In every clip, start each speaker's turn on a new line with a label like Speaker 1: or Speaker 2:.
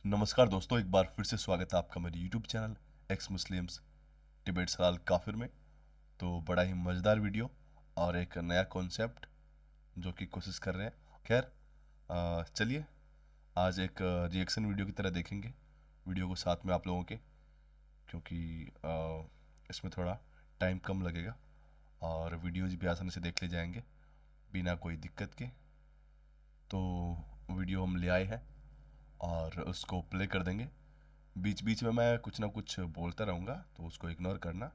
Speaker 1: नमस्कार दोस्तों, एक बार फिर से स्वागत है आपका मेरे YouTube channel x Muslims debate Salal काफिर में। तो बड़ा ही मज़ेदार वीडियो और एक नया कॉन्सेप्ट जो कि कोशिश कर रहे हैं। खैर, चलिए आज एक रिएक्शन वीडियो की तरह देखेंगे वीडियो को साथ में आप लोगों के, क्योंकि इसमें थोड़ा टाइम कम लगेगा और वीडियोज भी आसानी से देख ले जाएंगे बिना कोई दिक्कत के। तो वीडियो हम ले आए हैं और उसको प्ले कर देंगे। बीच बीच में मैं कुछ ना कुछ बोलता रहूँगा, तो उसको इग्नोर करना,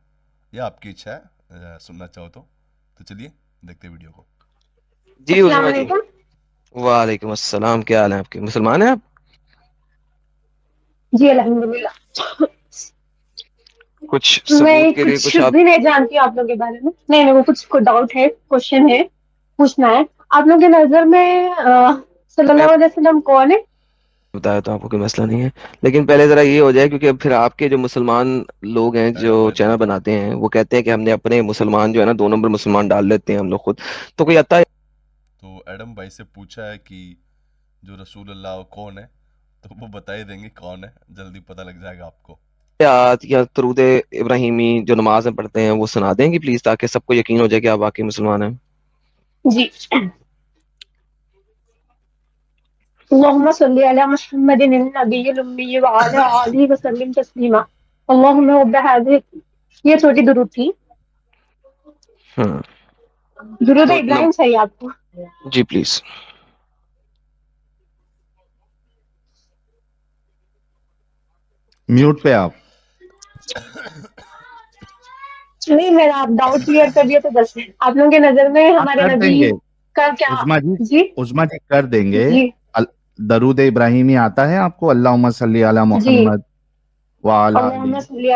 Speaker 1: या आपकी इच्छा है सुनना चाहो तो चलिए देखते हैं वीडियो को।
Speaker 2: जी
Speaker 3: अस्सलाम
Speaker 2: उज़मा जी।
Speaker 3: वालेकुम।
Speaker 2: वालेकुम अस्सलाम। क्या हाल है आपके? मुसलमान हैं आप?
Speaker 3: जी अल्हम्दुलिल्लाह।
Speaker 2: कुछ सबूत
Speaker 3: मैं
Speaker 2: के लिए
Speaker 3: कुछ
Speaker 2: कुछ आप
Speaker 3: भी नहीं जानती आप लोगों के बारे में। नहीं नहीं, वो कुछ को डाउट है, क्वेश्चन है, पूछना है। आप लोगों की नजर में
Speaker 2: मैं
Speaker 3: सल्लल्लाहु अलैहि वसल्लम कौन है?
Speaker 2: बताया तो आपको कोई मसला नहीं है, लेकिन पहले जरा ये हो जाए, क्योंकि अब फिर आपके जो मुसलमान लोग हैं जो
Speaker 1: एडम भाई
Speaker 2: चैनल
Speaker 1: बोलते हैं।
Speaker 2: बनाते हैं वो कहते हैं कि हमने अपने मुसलमान जो है ना 2 नंबर मुसलमान डाल लेते हैं हम लोग खुद। तो कोई आता है
Speaker 1: तो एडम भाई से पूछा है कि जो रसूल अल्लाह कौन है, तो वो बता ही देंगे कौन है, जल्दी पता लग जाएगा आपको।
Speaker 2: आयत या दरूद इब्राहिमी जो नमाज में पढ़ते हैं वो सुना देंगे प्लीज, ताकि सबको यकीन हो जाए कि आप वाकई मुसलमान हैं।
Speaker 3: जी। अल्लाहुम्मा सल्ली अला मुहम्मदिन नबिय्यिल उम्मी व अला आलिहि व सल्लिम तस्लीमा। अल्लाहुम्मा रब्ब हाज़िहि, ये छोटी दुरूद थी।
Speaker 2: हाँ,
Speaker 3: दुरूद
Speaker 2: तो
Speaker 3: इब्राहिम चाहिए आपको?
Speaker 2: जी प्लीज।
Speaker 4: म्यूट पे आप।
Speaker 3: नहीं, मेरा आप डाउट क्लियर कर दिया तो बस है। आप लोगों की नजर में
Speaker 4: हाँ,
Speaker 3: हमारे
Speaker 4: कर
Speaker 3: नबी
Speaker 4: देंगे
Speaker 3: का क्या?
Speaker 4: उज़मा जी।
Speaker 3: जी
Speaker 4: उज़मा जी कर देंगे।
Speaker 3: जी
Speaker 4: अल- दरूद इब्राहिमी आता है आपको? अल्लाहुम्मा सल्ली अला
Speaker 3: जी।
Speaker 4: मोहम्मद व अला अली।
Speaker 3: अल्लाहुम्मा सल्ली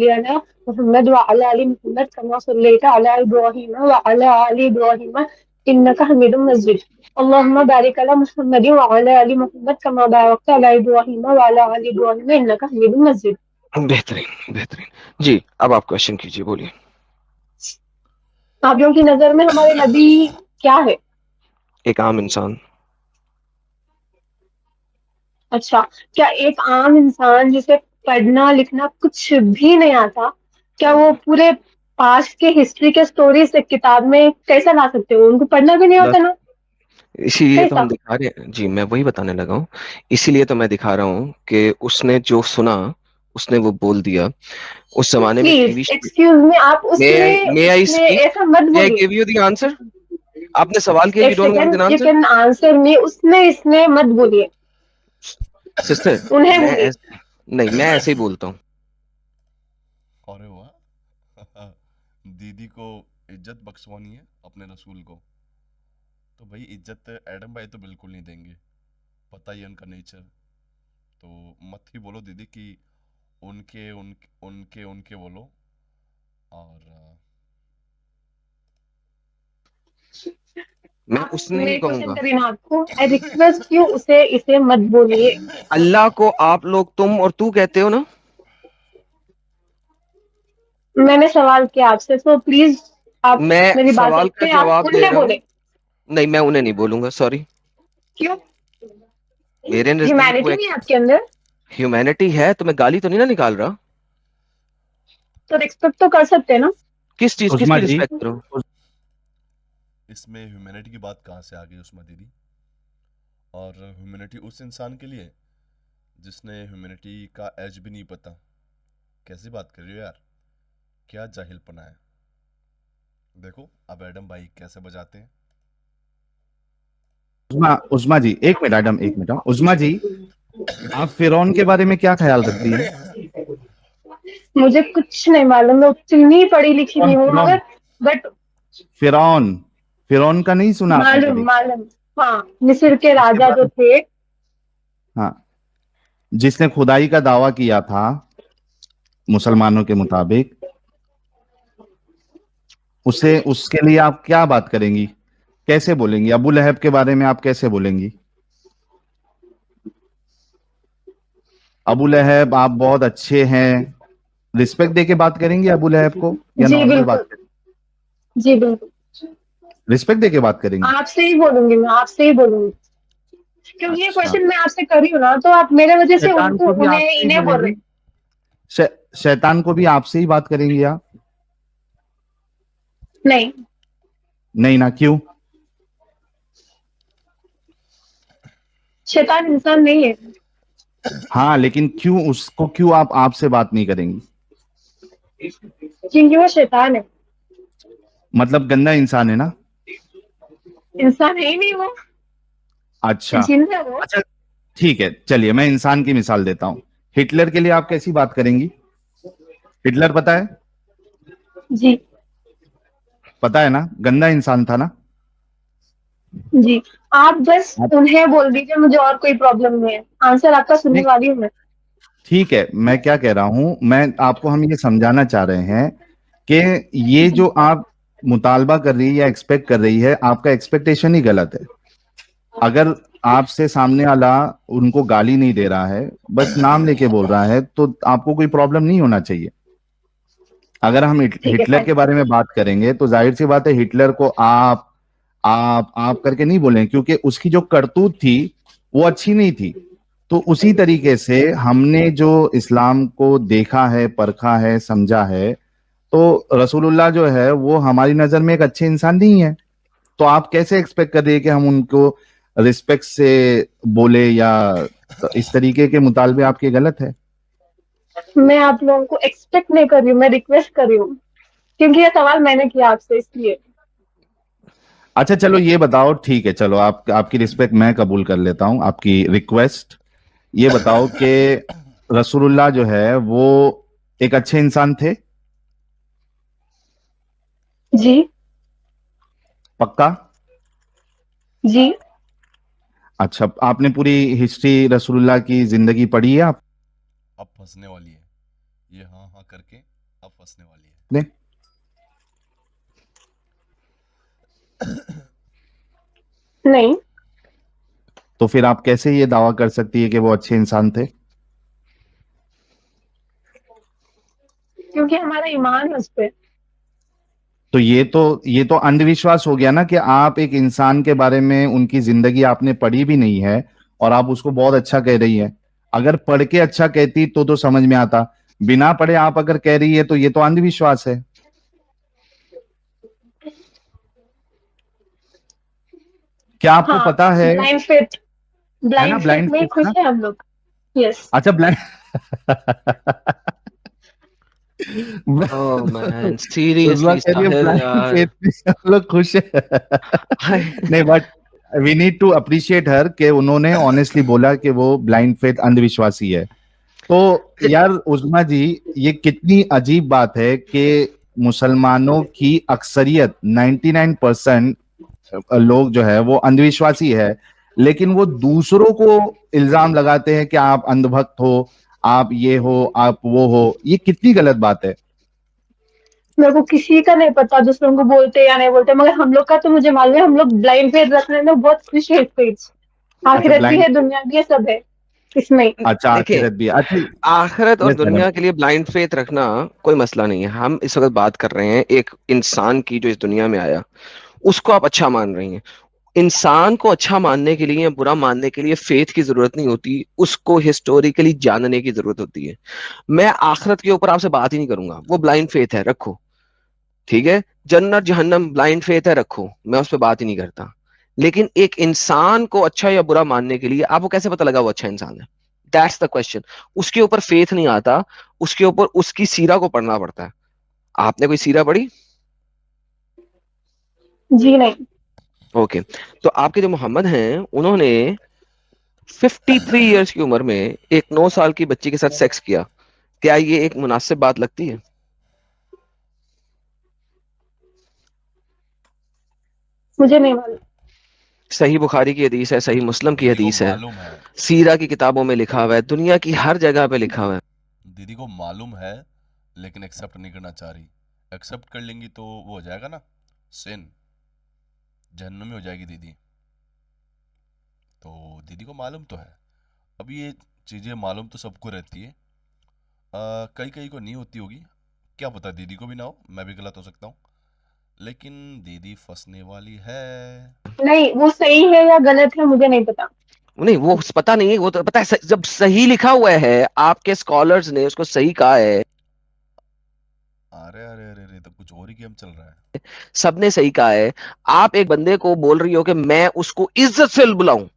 Speaker 3: अला मुहम्मद व अला आलि मुहम्मद कमा सल्लैता अला इब्राहीम व अला आलि इब्राहीम इन्नका हमीदुम मजीद। अल्लाहुम्मा बारिक अला मुहम्मद व अला आलि मुहम्मद कमा बारकता अला इब्राहीम व अला आलि इब्राहीम इन्नका हमीदुम मजीद।
Speaker 2: बेहतरीन बेहतरीन। जी, अब आप क्वेश्चन कीजिए, बोलिए।
Speaker 3: आप लोगों की नजर में हमारे नबी क्या है?
Speaker 2: एक आम इंसान।
Speaker 3: अच्छा, क्या एक आम इंसान जिसे पढ़ना लिखना कुछ भी नहीं आता, क्या वो पूरे पास्ट के हिस्ट्री के स्टोरीज एक किताब में कैसे ला सकते हो? उनको पढ़ना भी नहीं आता ना,
Speaker 2: इसीलिए तो
Speaker 3: कैसा?
Speaker 2: हम दिखा रहे हैं जी, मैं वही बताने लगा हूँ। इसीलिए तो मैं दिखा रहा हूँ कि उसने जो सुना उसने वो बोल दिया। उस जमाने में
Speaker 3: please
Speaker 2: TV show.
Speaker 3: Excuse me, आप
Speaker 2: मे आई
Speaker 3: उसमें
Speaker 2: मे आई
Speaker 3: उसमें
Speaker 2: स्पीक?
Speaker 3: ऐसा मत
Speaker 2: मे आई
Speaker 3: बोलिए।
Speaker 2: Give you the answer? आपने सवाल किया,
Speaker 3: एक
Speaker 2: you don't want the
Speaker 3: second, you
Speaker 2: answer.
Speaker 3: Can answer me, उसमें इसमें मत बोलिए,
Speaker 2: सिस्टर,
Speaker 3: उन्हें बोलिए।
Speaker 2: नहीं, मैं ऐसे ही बोलता हूँ।
Speaker 1: अरे वाह! दीदी को इज्जत बख्शवानी है अपने रसूल को, तो भाई इज्जत एडम भाई तो बिल्कुल नहीं देंगे, पता ही है उनका नेचर। तो मत ही बोलो दीदी कि उनके उनके उनके उनके बोलो। और
Speaker 2: मैं उसने ही
Speaker 3: मैं क्वेश्चन
Speaker 2: कहूंगा।
Speaker 3: करी ना आपको, आई रिक्वेस्ट यू, उसे इसे मत बोलिए।
Speaker 2: अल्लाह को आप लोग तुम और तू कहते हो ना?
Speaker 3: मैंने सवाल किया आपसे, तो प्लीज आप
Speaker 2: मैं
Speaker 3: मेरी बात
Speaker 2: सवाल का
Speaker 3: रखें, आप
Speaker 2: जवाब दे
Speaker 3: उन्हें
Speaker 2: रहा हूँ।
Speaker 3: बोले।
Speaker 2: नहीं, मैं उन्हें नहीं बोलूंगा, सॉरी।
Speaker 3: क्यों?
Speaker 2: मेरे नजदीक वो
Speaker 3: ह्यूमैनिटी
Speaker 2: एक
Speaker 3: नहीं है आपके अंदर?
Speaker 2: ह्यूमैनिटी है, तो मैं गाली तो नहीं ना निकाल रहा।
Speaker 3: तो रिस्पेक्ट तो कर सकते हैं ना?
Speaker 2: किस चीज,
Speaker 4: उज़मा
Speaker 2: किसकी
Speaker 4: जी,
Speaker 2: रिस्पेक्ट करूं?
Speaker 1: इसमें ह्यूमैनिटी की बात कहाँ से आ गई उस्मा दीदी? और ह्यूमैनिटी उस इंसान के लिए जिसने ह्यूमैनिटी का एज भी नहीं पता। कैसी बात कर रही हो यार, क्या जाहिलपना है। देखो अब एडम भाई कैसे बजाते हैं।
Speaker 4: उज़मा उज़मा जी, एक मिनट एडम, एक मिनट। उज़मा जी, आप फिरौन के बारे में क्या ख्याल रखती हैं?
Speaker 3: मुझे कुछ नहीं मालूम, मैं उतनी पढ़ी लिखी
Speaker 4: फिरौन
Speaker 3: नहीं हूँ,
Speaker 4: फिरौन
Speaker 3: मगर बट
Speaker 4: फिरौन फिरौन का नहीं सुना आपने
Speaker 3: मालूम
Speaker 4: कभी?
Speaker 3: मालूम। हाँ, मिस्र के
Speaker 4: उसके
Speaker 3: राजा जो
Speaker 4: बारे
Speaker 3: थे।
Speaker 4: हाँ, जिसने खुदाई का दावा किया था मुसलमानों के मुताबिक, उसे उसके लिए आप क्या बात करेंगी? कैसे बोलेंगी? अबू लहब के बारे में आप कैसे बोलेंगी? अबू लहब आप बहुत अच्छे हैं, रिस्पेक्ट दे के बात करेंगी अबू लहब को, या
Speaker 3: जी
Speaker 4: नॉर्मल बात
Speaker 3: बिल्कुल,
Speaker 4: करेंगी?
Speaker 3: जी बिल्कुल।
Speaker 4: रिस्पेक्ट दे के बात करेंगी?
Speaker 3: आपसे ही बोलूंगी, मैं आपसे ही बोलूंगी। क्योंकि ये
Speaker 4: अच्छा,
Speaker 3: क्वेश्चन मैं आपसे कर रही हूँ ना, तो आप मेरे वजह से
Speaker 4: शैतान
Speaker 3: उनको
Speaker 4: को भी
Speaker 3: उन्हें
Speaker 4: आपसे ही
Speaker 3: इन्हें बोल रहे
Speaker 4: बोलेंगी? शैतान को भी आपसे ही बात करेंगी आप?
Speaker 3: नहीं।
Speaker 4: नहीं ना, क्यों?
Speaker 3: शैतान इंसान नहीं है।
Speaker 4: हाँ, लेकिन क्यों आप आपसे बात नहीं करेंगी?
Speaker 3: क्योंकि वो शैतान है।
Speaker 4: मतलब गंदा इंसान है ना?
Speaker 3: इंसान है ही नहीं वो,
Speaker 4: अच्छा,
Speaker 3: जिन है वो।
Speaker 4: अच्छा, ठीक है, चलिए मैं इंसान की मिसाल देता हूँ। हिटलर के लिए आप कैसी बात करेंगी? हिटलर पता है?
Speaker 3: जी।
Speaker 4: पता है ना, गंदा इंसान था ना?
Speaker 3: जी। आप बस
Speaker 4: आप
Speaker 3: उन्हें बोल दीजिए, मुझे और कोई प्रॉब्लम नहीं है। आंसर आपका सुनने
Speaker 4: नहीं,
Speaker 3: वाली हूँ मैं।
Speaker 4: ठीक है, मैं क्या कह रहा हूं, मैं आपको हम ये समझाना चाह रहे हैं कि ये जो आप मुतालबा कर रही है या एक्सपेक्ट कर रही है, आपका एक्सपेक्टेशन ही गलत है। अगर आपसे सामने वाला उनको गाली नहीं दे रहा है, बस नाम लेके बोल रहा है, तो आपको कोई प्रॉब्लम नहीं होना चाहिए। अगर हम
Speaker 3: ठीक है,
Speaker 4: हिटलर
Speaker 3: फाइन।
Speaker 4: के बारे में बात करेंगे तो जाहिर सी बात है, हिटलर को आप करके नहीं बोलें, क्योंकि उसकी जो करतूत थी वो अच्छी नहीं थी। तो उसी तरीके से हमने जो इस्लाम को देखा है, परखा है, समझा है, तो रसूलुल्लाह जो है वो हमारी नजर में एक अच्छे इंसान नहीं है। तो आप कैसे एक्सपेक्ट कर रही है कि हम उनको रिस्पेक्ट से बोले, या इस तरीके के मुतालबे आपके गलत है।
Speaker 3: मैं आप लोगों को एक्सपेक्ट नहीं कर रही हूँ, मैं रिक्वेस्ट कर रही हूँ, क्योंकि ये सवाल मैंने किया आपसे, इसलिए।
Speaker 4: अच्छा चलो ये बताओ, ठीक है, चलो आपकी रिस्पेक्ट मैं कबूल कर लेता हूँ, आपकी रिक्वेस्ट। ये बताओ कि रसूलुल्लाह जो है वो एक अच्छे इंसान थे?
Speaker 3: जी।
Speaker 4: पक्का?
Speaker 3: जी।
Speaker 4: अच्छा, आपने पूरी हिस्ट्री रसूलुल्लाह की जिंदगी पढ़ी है आपने?
Speaker 1: अब फंसने वाली है ये, हाँ हाँ करके अब फंसने वाली है।
Speaker 3: नहीं,
Speaker 4: तो फिर आप कैसे ये दावा कर सकती है कि वो अच्छे इंसान थे?
Speaker 3: क्योंकि हमारा ईमान है उस पे।
Speaker 4: तो ये तो अंधविश्वास हो गया ना, कि आप एक इंसान के बारे में उनकी जिंदगी आपने पढ़ी भी नहीं है और आप उसको बहुत अच्छा कह रही है। अगर पढ़ के अच्छा कहती तो समझ में आता। बिना पढ़े आप अगर कह रही है तो ये तो अंधविश्वास है। क्या आपको
Speaker 3: हाँ,
Speaker 4: पता
Speaker 3: ब्लाइंड फेथ।
Speaker 4: है ना,
Speaker 3: ब्लाइंड फेथ
Speaker 4: ब्लाइंड
Speaker 3: में ही
Speaker 4: फेथ है
Speaker 3: खुश
Speaker 4: ना?
Speaker 3: है हम लोग। यस।
Speaker 4: अच्छा, blind
Speaker 2: oh man,
Speaker 4: Uzma
Speaker 2: seriously
Speaker 4: कह रही है
Speaker 2: साहिल
Speaker 4: ब्लाइंड
Speaker 2: यार।
Speaker 4: फेथ में हम लोग खुश है।
Speaker 2: हाय।
Speaker 4: नहीं, but we need to appreciate her कि उन्होंने ऑनेस्टली बोला कि वो ब्लाइंड फेथ अंधविश्वासी है। तो यार उस्मा जी, ये कितनी अजीब बात है कि मुसलमानों की अक्सरियत 99% लोग जो है वो अंधविश्वासी है, लेकिन वो दूसरों को इल्जाम लगाते हैं कि आप अंधभक्त हो, आप ये हो, आप वो हो। ये कितनी गलत बात है।
Speaker 3: मेरे को किसी का नहीं पता दूसरों को बोलते या नहीं बोलते, मगर हम लोग का तो मुझे मालूम है, हम लोग ब्लाइंड फेथ रखने में बहुत खुश है इस पेज।
Speaker 4: अच्छा,
Speaker 3: आखिरत भी
Speaker 4: ब्लाइंड,
Speaker 3: है, दुनिया भी है, सब है इसमें।
Speaker 4: अच्छा,
Speaker 2: देखिए,
Speaker 4: आखिरत भी अच्छा।
Speaker 2: आखिरत और
Speaker 4: यस मैडम।
Speaker 2: दुनिया के लिए ब्लाइंड फेथ रखना कोई मसला नहीं है। हम इस वक्त बात कर रहे हैं एक इंसान की जो इस दुनिया में आया, उसको आप अच्छा मान रही हैं। इंसान को अच्छा मानने के लिए या बुरा मानने के लिए फेथ की जरूरत नहीं होती, उसको हिस्टोरिकली जानने की जरूरत होती है। मैं आखिरत के ऊपर आपसे बात ही नहीं करूंगा, वो ब्लाइंड फेथ है, रखो। ठीक है, जन्नत जहन्नम ब्लाइंड फेथ है, रखो, मैं उस पर बात ही नहीं करता। लेकिन एक इंसान को अच्छा या बुरा मानने के लिए आपको कैसे पता लगा वो अच्छा इंसान है? That's the question. उसके ऊपर फेथ नहीं आता, उसके ऊपर उसकी सीरा को पढ़ना पड़ता है। आपने कोई सीरा पढ़ी?
Speaker 3: जी नहीं।
Speaker 2: ओके। तो आपके जो मोहम्मद हैं, उन्होंने 53 ईयर्स की उम्र में एक 9 साल की बच्ची के साथ सेक्स किया। क्या ये एक मुनासिब बात लगती है?
Speaker 3: मुझे नहीं मालूम।
Speaker 2: सही बुखारी की हदीस है, सही मुस्लिम की
Speaker 1: दीदी को
Speaker 2: हदीस है,
Speaker 1: मालूम है।
Speaker 2: सीरा की किताबों में लिखा हुआ है, दुनिया की हर जगह पे लिखा हुआ है।
Speaker 1: दीदी को मालूम है लेकिन एक्सेप्ट नहीं करना चाह रही। एक्सेप्ट कर लेंगी तो वो हो जाएगा ना, सिन, जहन्नुमी हो जाएगी दीदी। तो दीदी को मालूम तो है। अब ये चीज़ें मालूम तो सबको रहती है, कई कई को नहीं होती होगी। क्या पता दीदी को भी ना हो, मैं भी गलत हो सकता हूँ। लेकिन दीदी फंसने वाली है।
Speaker 3: नहीं, वो सही है या गलत है मुझे नहीं पता।
Speaker 2: नहीं वो पता नहीं है, वो तो पता है जब सही लिखा हुआ है, आपके स्कॉलर्स ने उसको सही कहा है,
Speaker 1: अरे अरे अरे अरे, तो कुछ और ही गेम चल रहा है।
Speaker 2: सबने सही कहा है। आप एक बंदे को बोल रही हो कि मैं उसको इज्जत से बुलाऊं,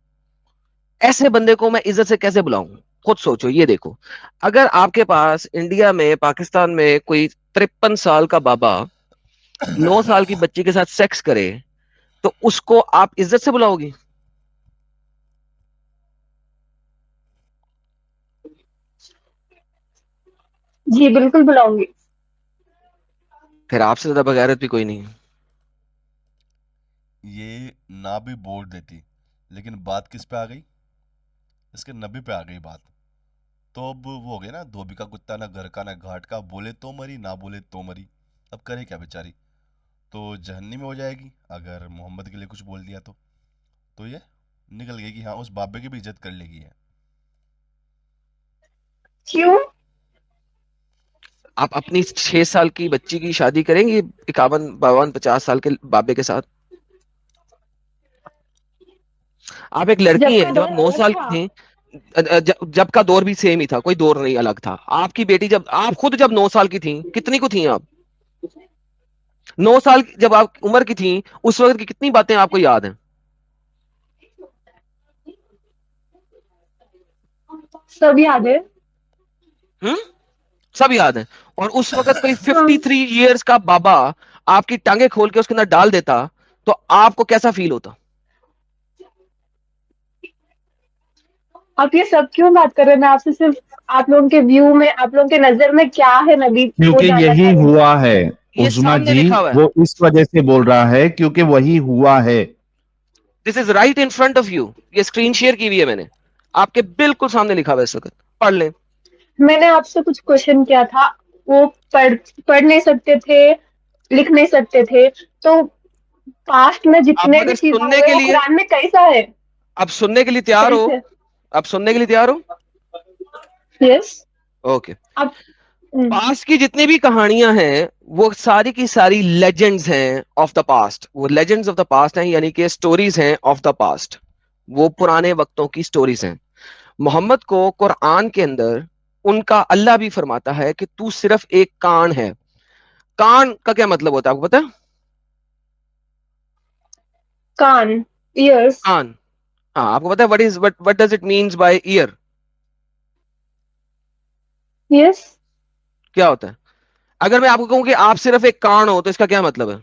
Speaker 2: ऐसे बंदे को मैं इज्जत से कैसे बुलाऊं? खुद सोचो, ये देखो, अगर आपके पास इंडिया में, पाकिस्तान में कोई 53 साल का बाबा 9 साल की बच्ची के साथ सेक्स करे, तो उसको आप इज्जत से बुलाओगी?
Speaker 3: जी बिल्कुल बुलाऊंगी।
Speaker 2: फिर आपसे ज्यादा बगैरत भी कोई नहीं है।
Speaker 1: ये ना भी बोल देती, लेकिन बात किस पे आ गई? इसके नबी पे आ गई बात। तो अब वो हो गया ना, धोबी का कुत्ता ना घर का ना घाट का, बोले तो मरी ना बोले तो मरी। अब करे क्या बेचारी? तो जहन्नी में हो जाएगी अगर मोहम्मद के लिए कुछ बोल दिया तो ये निकल गई कि हाँ उस बाबे की भी इज्जत कर लेगी है।
Speaker 3: क्यों?
Speaker 2: आप अपनी 6 साल की बच्ची की शादी करेंगी 51 52 50 साल के बाबे के साथ? आप एक लड़की
Speaker 3: जब
Speaker 2: हैं,
Speaker 3: का
Speaker 2: जब
Speaker 3: दौर
Speaker 2: आप नौ
Speaker 3: अलग
Speaker 2: साल की
Speaker 3: था।
Speaker 2: थी, जब का दौर भी सेम ही था, कोई दौर नहीं अलग था। आपकी बेटी जब, आप खुद जब 9 साल की थी, कितनी को थी आप? 9 साल जब आप उम्र की थी, उस वक्त की कितनी बातें आपको याद हैं?
Speaker 3: सब याद है।
Speaker 2: हम्म, सब याद है। और उस वक्त कोई
Speaker 3: हाँ।
Speaker 2: 53 ईयर्स का बाबा आपकी टांगे खोल के उसके अंदर डाल देता, तो आपको कैसा फील होता?
Speaker 3: आप ये सब क्यों बात कर रहे हैं? मैं आपसे सिर्फ आप लोगों के व्यू में, आप लोगों के नजर में क्या है नबी, वो
Speaker 4: क्योंकि
Speaker 3: जानना
Speaker 4: यही
Speaker 3: चाह रही हूँ।
Speaker 4: हुआ है
Speaker 2: ये
Speaker 4: उजमा
Speaker 2: सामने
Speaker 4: जी,
Speaker 2: लिखा हुआ है।
Speaker 4: वो इस वजह से बोल रहा है क्योंकि वही हुआ है।
Speaker 2: This is right in front of you, ये स्क्रीन शेयर की हुई है मैंने, आपके बिल्कुल सामने लिखा हुआ है इस वक्त, पढ़ लें।
Speaker 3: मैंने आपसे कुछ क्वेश्चन किया था, वो पढ़ पढ़ नहीं सकते थे, लिख नहीं सकते थे, तो पास्ट में
Speaker 2: आप
Speaker 3: जितने भी
Speaker 2: अगर
Speaker 3: चीजें
Speaker 2: सुनने
Speaker 3: हुए
Speaker 2: के
Speaker 3: वो
Speaker 2: लिए,
Speaker 3: कुरान में कैसा है?
Speaker 2: आप सुनने के लिए तैयार हो?
Speaker 3: कैसे?
Speaker 2: आप सुनने के लिए तैयार हो?
Speaker 3: यस।
Speaker 2: ओके।
Speaker 3: आप
Speaker 2: पास्ट की जितनी भी कहानियां हैं, वो सारी की सारी लेजेंड्स हैं ऑफ द पास्ट, वो लेजेंड्स ऑफ द पास्ट हैं, यानी कि स्टोरीज हैं ऑफ द पास्ट, वो पुराने वक्तों की स्टोरीज हैं। मोहम्मद को कुरान के अंदर उनका अल्लाह भी फरमाता है कि तू सिर्फ एक कान है। कान का क्या मतलब होता है आपको पता है?
Speaker 3: कान, ईयर्स।
Speaker 2: कान, हाँ, आपको पता है what does it means by year?
Speaker 3: Yes.
Speaker 2: क्या होता है? अगर मैं आपको कहूं कि आप सिर्फ एक कान हो, तो इसका क्या मतलब है?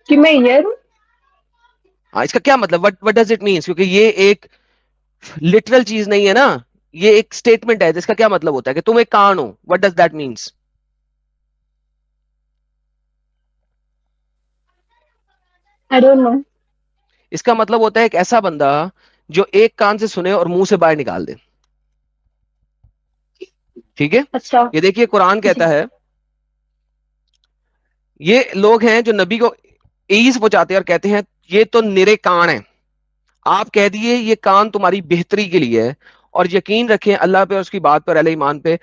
Speaker 3: कि मैं ईयर हूँ।
Speaker 2: हाँ, इसका क्या मतलब, व्हाट डज इट मीन्स? क्योंकि ये एक लिटरल चीज नहीं है ना, ये एक स्टेटमेंट है, जिसका क्या मतलब होता है कि तुम एक कान हो, what does that means?
Speaker 3: I don't know.
Speaker 2: इसका मतलब होता है एक ऐसा बंदा जो एक कान से सुने और मुंह से बाहर निकाल दे। ठीक है?
Speaker 3: अच्छा।
Speaker 2: ये देखिए, कुरान
Speaker 3: जी।
Speaker 2: कहता है, ये लोग हैं जो नबी को ईज पहुंचाते हैं और कहते हैं ये तो निरे कान है, आप कह दिए ये कान तुम्हारी बेहतरी के लिए है, और यकीन रखें अल्लाह पे और उसकी बात पर, अहले ईमान पे।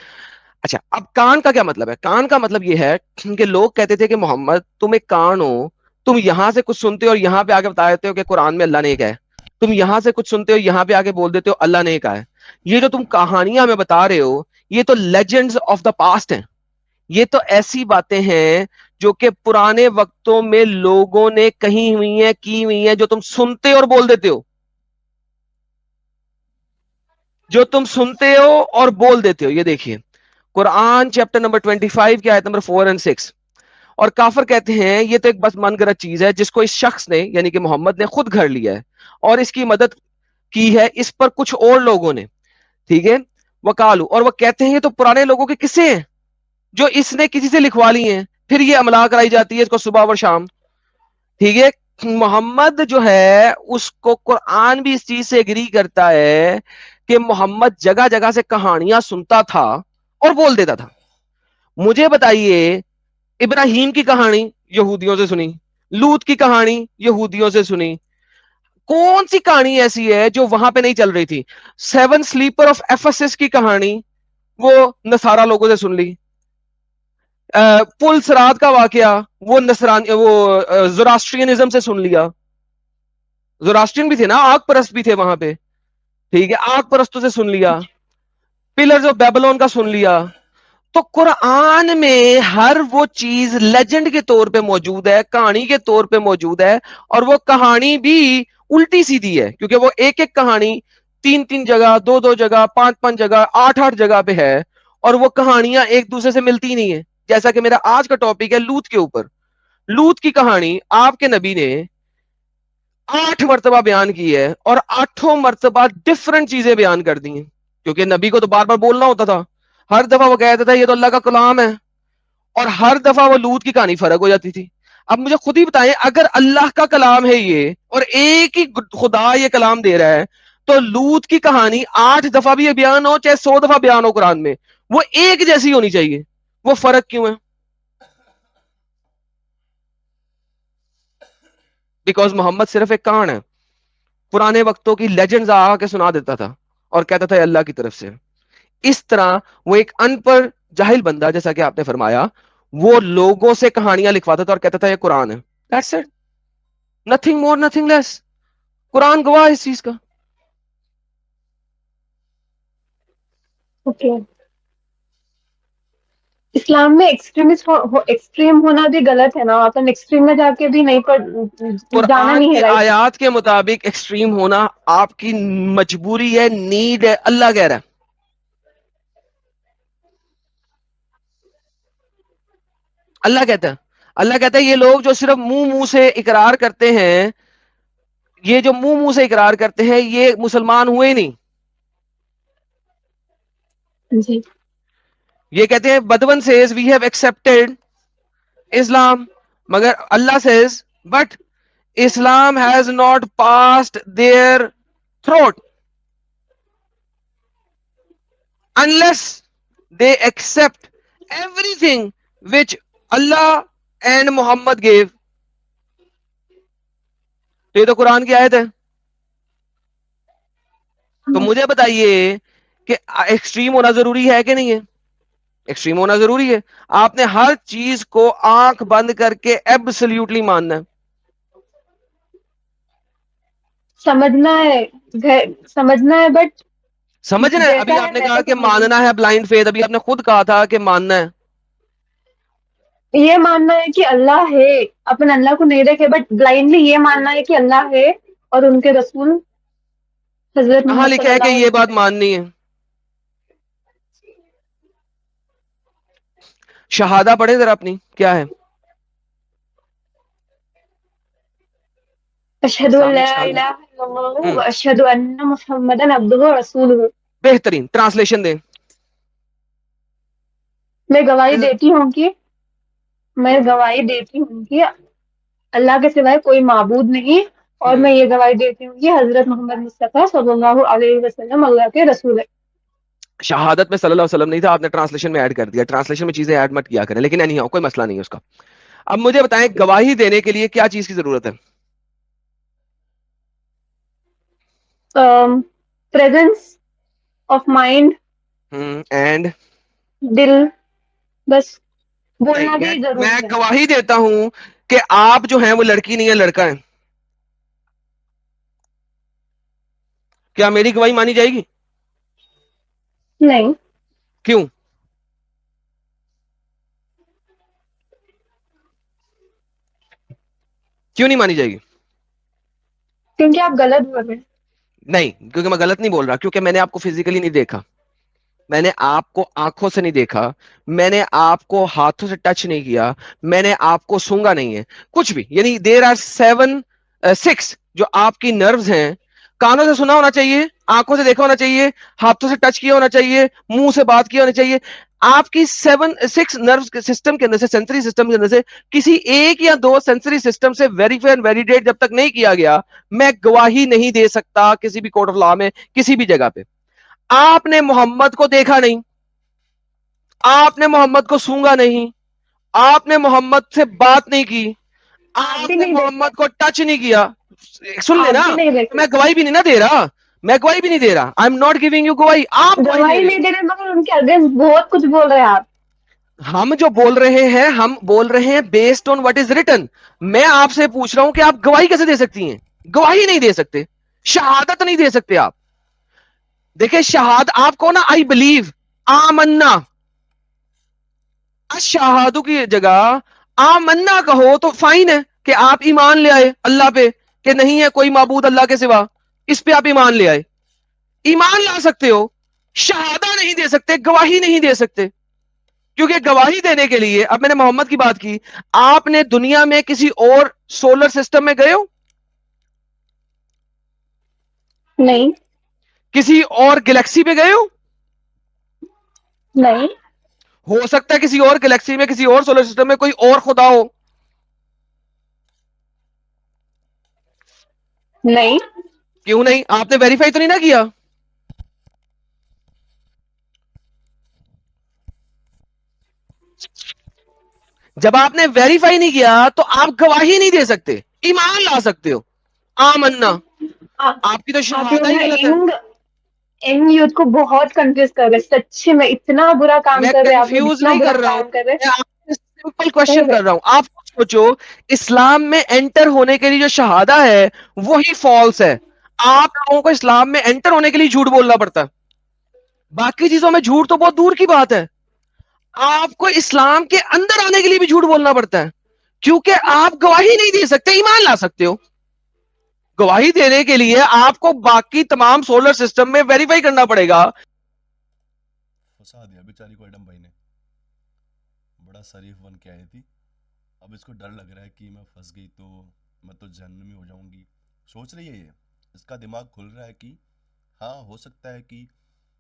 Speaker 2: अच्छा, अब कान का क्या मतलब है? कान का मतलब ये है कि लोग कहते थे कि मोहम्मद तुम एक कान हो, तुम यहां से कुछ सुनते हो और यहां पे आके बता देते हो कि कुरान में अल्लाह ने कहा है, तुम यहां से कुछ सुनते हो यहां पे आके बोल देते हो अल्लाह ने कहा है। ये जो तुम कहानियां में बता रहे हो, ये तो लेजेंड्स ऑफ द पास्ट हैं, ये तो ऐसी बातें हैं जो कि पुराने वक्तों में लोगों ने कही हुई हैं, की हुई हैं, जो तुम सुनते और बोल देते हो, जो तुम सुनते हो और बोल देते हो। ये देखिए, कुरान चैप्टर नंबर 25 की आयत नंबर 4 और 6। और काफर कहते हैं ये तो एक बस मनगढ़ंत चीज है जिसको इस शख्स ने, यानी कि मोहम्मद ने खुद घर लिया है और इसकी मदद की है इस पर कुछ और लोगों ने। ठीक है? वकालू, और वो कहते हैं ये तो पुराने लोगों के किस्से हैं जो इसने किसी से लिखवा लिए हैं, फिर ये अमला कराई जाती है इसको सुबह और शाम। ठीक है? मोहम्मद जो है उसको कुरान भी इस चीज से एग्री करता है कि मोहम्मद जगह जगह से कहानियां सुनता था और बोल देता था। मुझे बताइए, इब्राहिम की कहानी यहूदियों से सुनी, लूत की कहानी यहूदियों से सुनी, कौन सी कहानी ऐसी है जो वहां पे नहीं चल रही थी? सेवन स्लीपर ऑफ एफेसस की कहानी वो नसारा लोगों से सुन ली। पुल सिरात का वाकया वो ज़ोरास्ट्रियनिज्म से सुन लिया। ज़ोरास्ट्रियन भी थे ना, आग परस्त भी थे वहां पे, ठीक है, आग परस्तों से सुन लिया। पिलर्स ऑफ बेबीलोन का सुन लिया। तो कुरान में हर वो चीज लेजेंड के तौर पे मौजूद है, कहानी के तौर पे मौजूद है, और वो कहानी भी उल्टी सीधी है, क्योंकि वो एक एक कहानी 3-3 जगह, 2-2 जगह, 5-5 जगह, 8-8 जगह पे है, और वो कहानियां एक दूसरे से मिलती नहीं है। जैसा कि मेरा आज का टॉपिक है लूत के ऊपर। लूत की कहानी आपके नबी ने 8 मरतबा बयान की है, और 8 मरतबा डिफरेंट चीजें बयान कर दी हैं, क्योंकि नबी को तो बार बार बोलना होता था। हर दफा वो कहता था ये तो अल्लाह का कलाम है, और हर दफा वो लूत की कहानी फर्क हो जाती थी। अब मुझे खुद ही बताएं, अगर अल्लाह का कलाम है ये और एक ही खुदा ये कलाम दे रहा है, तो लूत की कहानी 8 दफा भी बयान हो चाहे 100 दफा बयान हो कुरान में, वो एक जैसी होनी चाहिए। वो फर्क क्यों है? बिकॉज मोहम्मद सिर्फ एक कहान है, पुराने वक्तों की लेजेंड्स आके सुना देता था और कहता था अल्लाह की तरफ से। इस तरह वो एक अनपढ़ जाहिल बंदा, जैसा कि आपने फरमाया, वो लोगों से कहानियां लिखवाता था और कहता था ये कुरान है। That's it, nothing more nothing less. Quran गवाह है इस चीज का।
Speaker 3: ओके। इस्लाम में एक्सट्रीम होना भी गलत है ना, अपन एक्सट्रीम में जाके भी नहीं जाना
Speaker 2: कुरान
Speaker 3: नहीं
Speaker 2: की
Speaker 3: है, राइट?
Speaker 2: आयत के मुताबिक एक्सट्रीम होना आपकी मजबूरी है, नीड है। अल्लाह कह रहा है, अल्लाह कहता है ये लोग जो सिर्फ मुंह मुंह से इकरार करते हैं, ये जो मुंह मुंह से इकरार करते हैं, ये मुसलमान हुए नहीं।
Speaker 3: जी।
Speaker 2: ये कहते हैं Bedouin says we have accepted Islam, मगर Allah says but Islam has not passed their throat unless they accept everything which Allah and Muhammad gave। तो ये तो कुरान की आयत है। तो मुझे बताइए कि एक्सट्रीम होना जरूरी है कि नहीं है? एक्सट्रीम होना जरूरी है। आपने हर चीज को आंख बंद करके एब्सोल्युटली मानना है।
Speaker 3: समझना है बट
Speaker 2: समझना है। अभी
Speaker 3: जैसा है
Speaker 2: आपने कहा
Speaker 3: वैसे
Speaker 2: कि
Speaker 3: समझना
Speaker 2: मानना है ब्लाइंड फेथ, अभी आपने खुद कहा था कि मानना है।
Speaker 3: ये मानना है कि अल्लाह है, अपन अल्लाह को नहीं देखे बट ब्लाइंडली ये मानना है कि अल्लाह है और उनके रसूल हजरत
Speaker 2: कहाँ
Speaker 3: मोहम्मद
Speaker 2: लिखा है कि
Speaker 3: सल्लल्लाहु
Speaker 2: ये
Speaker 3: अलैहि
Speaker 2: बात
Speaker 3: वसल्लम।
Speaker 2: माननी है? शहादा पढ़े जरा अपनी, क्या है?
Speaker 3: अशहदु अल्ला
Speaker 2: सामने शहादा।
Speaker 3: इलाहा इल्लल्लाह व अशहदु अन्ना मुहम्मदन अब्दुहु व रसूलुहु।
Speaker 2: बेहतरीन ट्रांसलेशन दें।
Speaker 3: मैं गवाही देती हूँ कि अल्लाह के सिवाय कोई माबूद नहीं, और मैं ये गवाही देती हूँ कि हजरत मोहम्मद मुस्तफा सल्लल्लाहु अलैहि वसल्लम अल्लाह के रसूल है।
Speaker 2: शहादत में सल्लल्लाहु अलैहि वसल्लम नहीं था, आपने ट्रांसलेशन में ऐड कर दिया। ट्रांसलेशन में चीजें ऐड मत किया करें, लेकिन नहीं कोई मसला नहीं है उसका। अब मुझे बताएं, गवाही देने के लिए क्या चीज की जरूरत है?
Speaker 3: प्रेजेंस ऑफ माइंड,
Speaker 2: एंड
Speaker 3: दिल, बस
Speaker 2: नहीं,
Speaker 3: बोलना
Speaker 2: मैं
Speaker 3: भी जरूरी
Speaker 2: मैं
Speaker 3: है।
Speaker 2: गवाही देता हूं कि आप जो हैं वो लड़की नहीं है, लड़का है। क्या मेरी गवाही मानी जाएगी?
Speaker 3: नहीं,
Speaker 2: क्यों? क्यों नहीं मानी जाएगी?
Speaker 3: क्योंकि आप गलत बोल रहे हैं।
Speaker 2: नहीं, क्योंकि मैं गलत नहीं बोल रहा, क्योंकि मैंने आपको फिजिकली नहीं देखा, मैंने आपको आंखों से नहीं देखा, मैंने आपको हाथों से टच नहीं किया, मैंने आपको सूंघा नहीं है, कुछ भी। यानी देर आर 6 जो आपकी नर्व्स हैं। कानों से सुना होना चाहिए, आंखों से देखा होना चाहिए, हाथों से टच किया होना चाहिए, मुंह से बात की होनी चाहिए। आपकी 6 नर्व सिस्टम के अंदर से, सेंसरी सिस्टम के अंदर से किसी एक या दो सेंसरी सिस्टम से वेरीफाई एंड वैलिडेट जब तक नहीं किया गया, मैं गवाही नहीं दे सकता किसी भी कोर्ट ऑफ लॉ में, किसी भी जगह पे। आपने मोहम्मद को देखा नहीं, आपने मोहम्मद को सूंघा नहीं, आपने मोहम्मद से बात नहीं की,
Speaker 3: आप भी
Speaker 2: आपने
Speaker 3: नहीं देखे,
Speaker 2: मोहम्मद को टच नहीं किया, सुन
Speaker 3: आप
Speaker 2: लेना,
Speaker 3: भी नहीं
Speaker 2: तो
Speaker 3: देखे।
Speaker 2: मैं गवाही भी नहीं ना दे रहा। मैं गवाही भी नहीं दे रहा। I am not giving you गवाही, आप गवाही दे
Speaker 3: गवाही
Speaker 2: रहे
Speaker 3: नहीं
Speaker 2: हो।
Speaker 3: दे रहे मगर उनके अगेंस्ट बहुत कुछ बोल रहे हैं आप।
Speaker 2: हम जो बोल रहे हैं, हम बोल रहे हैं based on what is written. मैं आपसे पूछ रहा हूं कि आप गवाही कैसे दे सकती हैं? गवाही नहीं दे सकते, शहादत नहीं दे सकते आप। देखिए शहाद आपको ना, आई बिलीव, आमन्ना, अशहादु की जगह आमन्ना कहो तो फाइन है कि आप ईमान ले आए अल्लाह पे कि नहीं है कोई माबूद अल्लाह के सिवा, इस पे आप ईमान ले आए, ईमान ला सकते हो। शहादा नहीं दे सकते, गवाही नहीं दे सकते। क्योंकि गवाही देने के लिए, अब मैंने मोहम्मद की बात की, आपने दुनिया में किसी और सोलर सिस्टम में गए हो?
Speaker 3: नहीं।
Speaker 2: किसी और गैलेक्सी पे गए हो?
Speaker 3: नहीं।
Speaker 2: हो सकता है किसी और गैलेक्सी में, किसी और सोलर सिस्टम में कोई और खुदा हो।
Speaker 3: नहीं।
Speaker 2: क्यों नहीं? आपने वेरीफाई तो नहीं ना किया। जब आपने वेरीफाई नहीं किया तो आप गवाही नहीं दे सकते, ईमान ला सकते हो, आमन्ना। आपकी तो
Speaker 3: आप
Speaker 2: शहादा
Speaker 3: लोग
Speaker 2: ही
Speaker 3: ना
Speaker 2: गलत है।
Speaker 3: इन यूथ को बहुत कंफ्यूज कर रहे, सच्ची में इतना बुरा काम
Speaker 2: मैं
Speaker 3: कर रहे हैं आप लोग,
Speaker 2: कंफ्यूज
Speaker 3: इतना
Speaker 2: नहीं
Speaker 3: बुरा
Speaker 2: कर रहा हूं,
Speaker 3: काम कर रहे
Speaker 2: मैं आपसे सिंपल
Speaker 3: सही
Speaker 2: क्वेश्चन
Speaker 3: में।
Speaker 2: कर रहा हूं। आप सोचो, इस्लाम में एंटर होने के लिए जो शहादा है वही फॉल्स है। आप लोगों को इस्लाम में एंटर होने के लिए झूठ बोलना पड़ता है, बाकी चीजों में झूठ तो बहुत दूर की बात है। आपको इस्लाम के अंदर आने के लिए भी झूठ बोलना पड़ता है, क्योंकि आप गवाही नहीं दे सकते, ईमान ला सकते हो। गवाही देने के लिए आपको बाकी तमाम सोलर सिस्टम में वेरीफाई करना पड़ेगा।
Speaker 1: फंसा दिया बेचारी को एडम भाई ने, बड़ा शरीफ बन के आई थी, अब इसको डर लग रहा है कि मैं फंस गई तो मैं तो जहन्नमी हो जाऊंगी। सोच रही है ये, इसका दिमाग खुल रहा है कि हाँ हो सकता है कि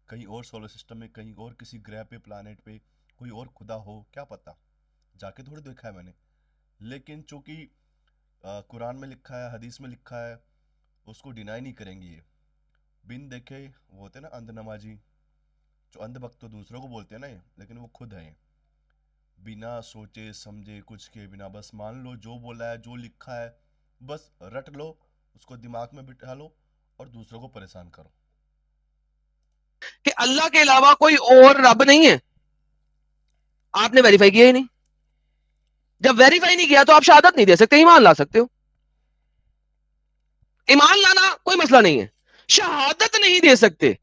Speaker 1: कहीं और सोलर सिस्टम में, कहीं और किसी ग्रह पे, प्लानट पे कोई और खुदा हो, क्या पता, जाके थोड़ी देखा है मैंने। लेकिन चूंकि कुरान में लिखा है, हदीस में लिखा है, उसको डिनाई नहीं करेंगे ये। बिन देखे वो होते हैं ना अंध नमाजी, जो अंधभक्त तो दूसरों को बोलते हैं ना ये, लेकिन वो खुद है ये। बिना सोचे समझे कुछ के बिना बस मान लो जो बोला है, जो लिखा है, बस रट लो, उसको दिमाग में बिठा लो और दूसरों को परेशान करो।
Speaker 2: कि अल्लाह के अलावा कोई और रब नहीं है। आपने वेरीफाई किया ही नहीं। जब वेरीफाई नहीं किया तो आप शहादत नहीं दे सकते, ईमान ला सकते हो। ईमान लाना कोई मसला नहीं है, शहादत नहीं दे सकते,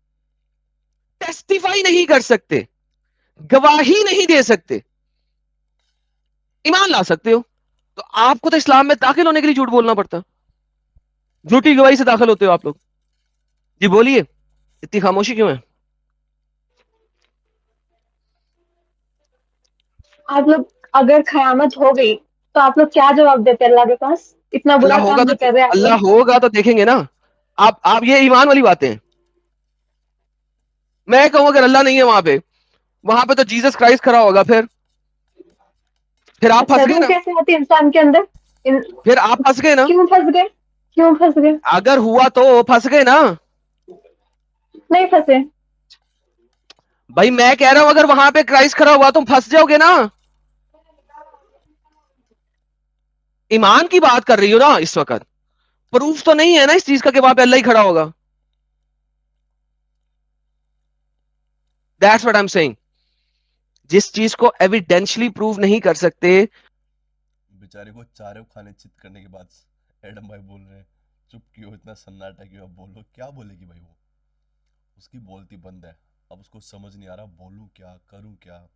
Speaker 2: टेस्टिफाई नहीं कर सकते, गवाही नहीं दे सकते, ईमान ला सकते हो। तो आपको तो इस्लाम में दाखिल होने के लिए झूठ बोलना पड़ता, झूठी गवाही से दाखिल होते हो आप लोग। जी बोलिए, इतनी खामोशी क्यों है?
Speaker 3: आप लोग अगर कयामत हो गई तो आप लोग क्या जवाब देते अल्लाह के पास? इतना बुरा
Speaker 2: अल्लाह होगा
Speaker 3: काम जो
Speaker 2: तो,
Speaker 3: कर रहे हैं आप
Speaker 2: अल्लाह
Speaker 3: लोग।
Speaker 2: होगा तो देखेंगे ना। आप ये ईमान वाली बातें हैं। मैं कहूं अगर अल्लाह नहीं है वहां पे तो जीसस क्राइस्ट खड़ा होगा, फिर आप
Speaker 3: अच्छा,
Speaker 2: फंस गए
Speaker 3: रूह
Speaker 2: ना।
Speaker 3: कैसे आती है इंसान के अंदर?
Speaker 2: फिर आप फंस गए ना।
Speaker 3: क्यों फंस गए? क्यों फंस गए?
Speaker 2: अगर हुआ तो फंस गए ना।
Speaker 3: नहीं फंसे।
Speaker 2: भाई मैं कह रहा हूं अगर वहां पे क्राइस्ट खड़ा हुआ तुम फंस जाओगे ना। ईमान की बात कर रही हो ना इस वक्त, प्रूफ तो नहीं है ना इस चीज का कि वहां पे अल्लाह ही खड़ा होगा। That's what I am saying. जिस चीज को एविडेंशियली प्रूव नहीं कर सकते।
Speaker 1: बेचारे को चारों खाने चित करने के बाद एडम भाई बोल रहे हैं चुप क्यों, इतना सन्नाटा क्यों, अब बोलो, क्या बोलेगी भाई वो, उसकी बोलती बंद है। अब उसको समझ नहीं आ रहा बोलूं क्या, करूं क्या,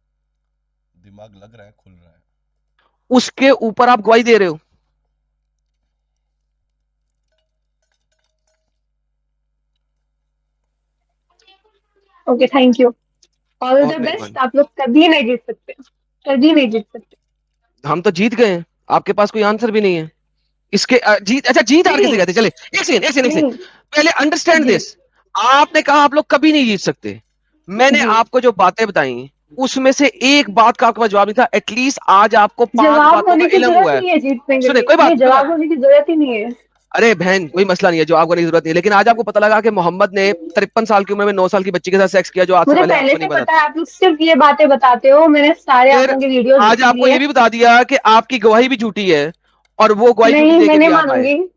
Speaker 1: दिमाग लग रहा है, खुल रहा है।
Speaker 2: उसके ऊपर आप गवाही दे रहे हो।
Speaker 3: ओके, थैंक यू, ऑल
Speaker 2: और
Speaker 3: द बेस्ट।
Speaker 2: मेहरबानी।
Speaker 3: आप लोग कभी नहीं जीत सकते, कभी नहीं जीत सकते।
Speaker 2: हम तो जीत गए हैं, आपके पास कोई आंसर भी नहीं है इसके। जीत, अच्छा जीत हार किसे
Speaker 3: नहीं।
Speaker 2: कहते हैं? चले एक सेकंड एक सेकंड एक
Speaker 3: नहीं।
Speaker 2: सेकंड, पहले अंडरस्टैंड
Speaker 3: जी।
Speaker 2: दिस। आपने कहा आप लोग कभी नहीं जीत सकते। मैंने
Speaker 3: जी।
Speaker 2: आपको जो बातें बताई उसमें से एक बात का आपके पास जवाब नहीं था। एटलीस्ट आज आपको 5
Speaker 3: जवाब
Speaker 2: बातों का
Speaker 3: होने की
Speaker 2: इल्म
Speaker 3: जरूरत
Speaker 2: हुआ है।
Speaker 3: नहीं है जीतने के
Speaker 2: सुने
Speaker 3: लिए,
Speaker 2: कोई बात
Speaker 3: नहीं
Speaker 2: कोई बात।
Speaker 3: जवाब होने की जरूरत ही नहीं है।
Speaker 2: अरे बहन कोई मसला नहीं है, जवाब करने की जरूरत नहीं है, लेकिन आज आपको पता लगा कि मोहम्मद ने 53 साल की उम्र में 9 साल की बच्ची के साथ सेक्स किया जो आज से
Speaker 3: मुझे
Speaker 2: पहले
Speaker 3: पहले
Speaker 2: आपको
Speaker 3: से
Speaker 2: नहीं पता
Speaker 3: पता
Speaker 2: था।
Speaker 3: है, आप लोग सिर्फ ये बातें बताते हो, मैंने सारे आप
Speaker 2: फिर
Speaker 3: लोगों की वीडियोस
Speaker 2: आज
Speaker 3: देख
Speaker 2: आपको
Speaker 3: ली
Speaker 2: ये
Speaker 3: है।
Speaker 2: भी बता दिया कि आपकी गवाही भी झूठी है और वो गवाही झूठी
Speaker 3: नहीं,
Speaker 2: दे
Speaker 3: मैं
Speaker 2: के
Speaker 3: नहीं
Speaker 2: भी आप आए।
Speaker 3: मानूंगी,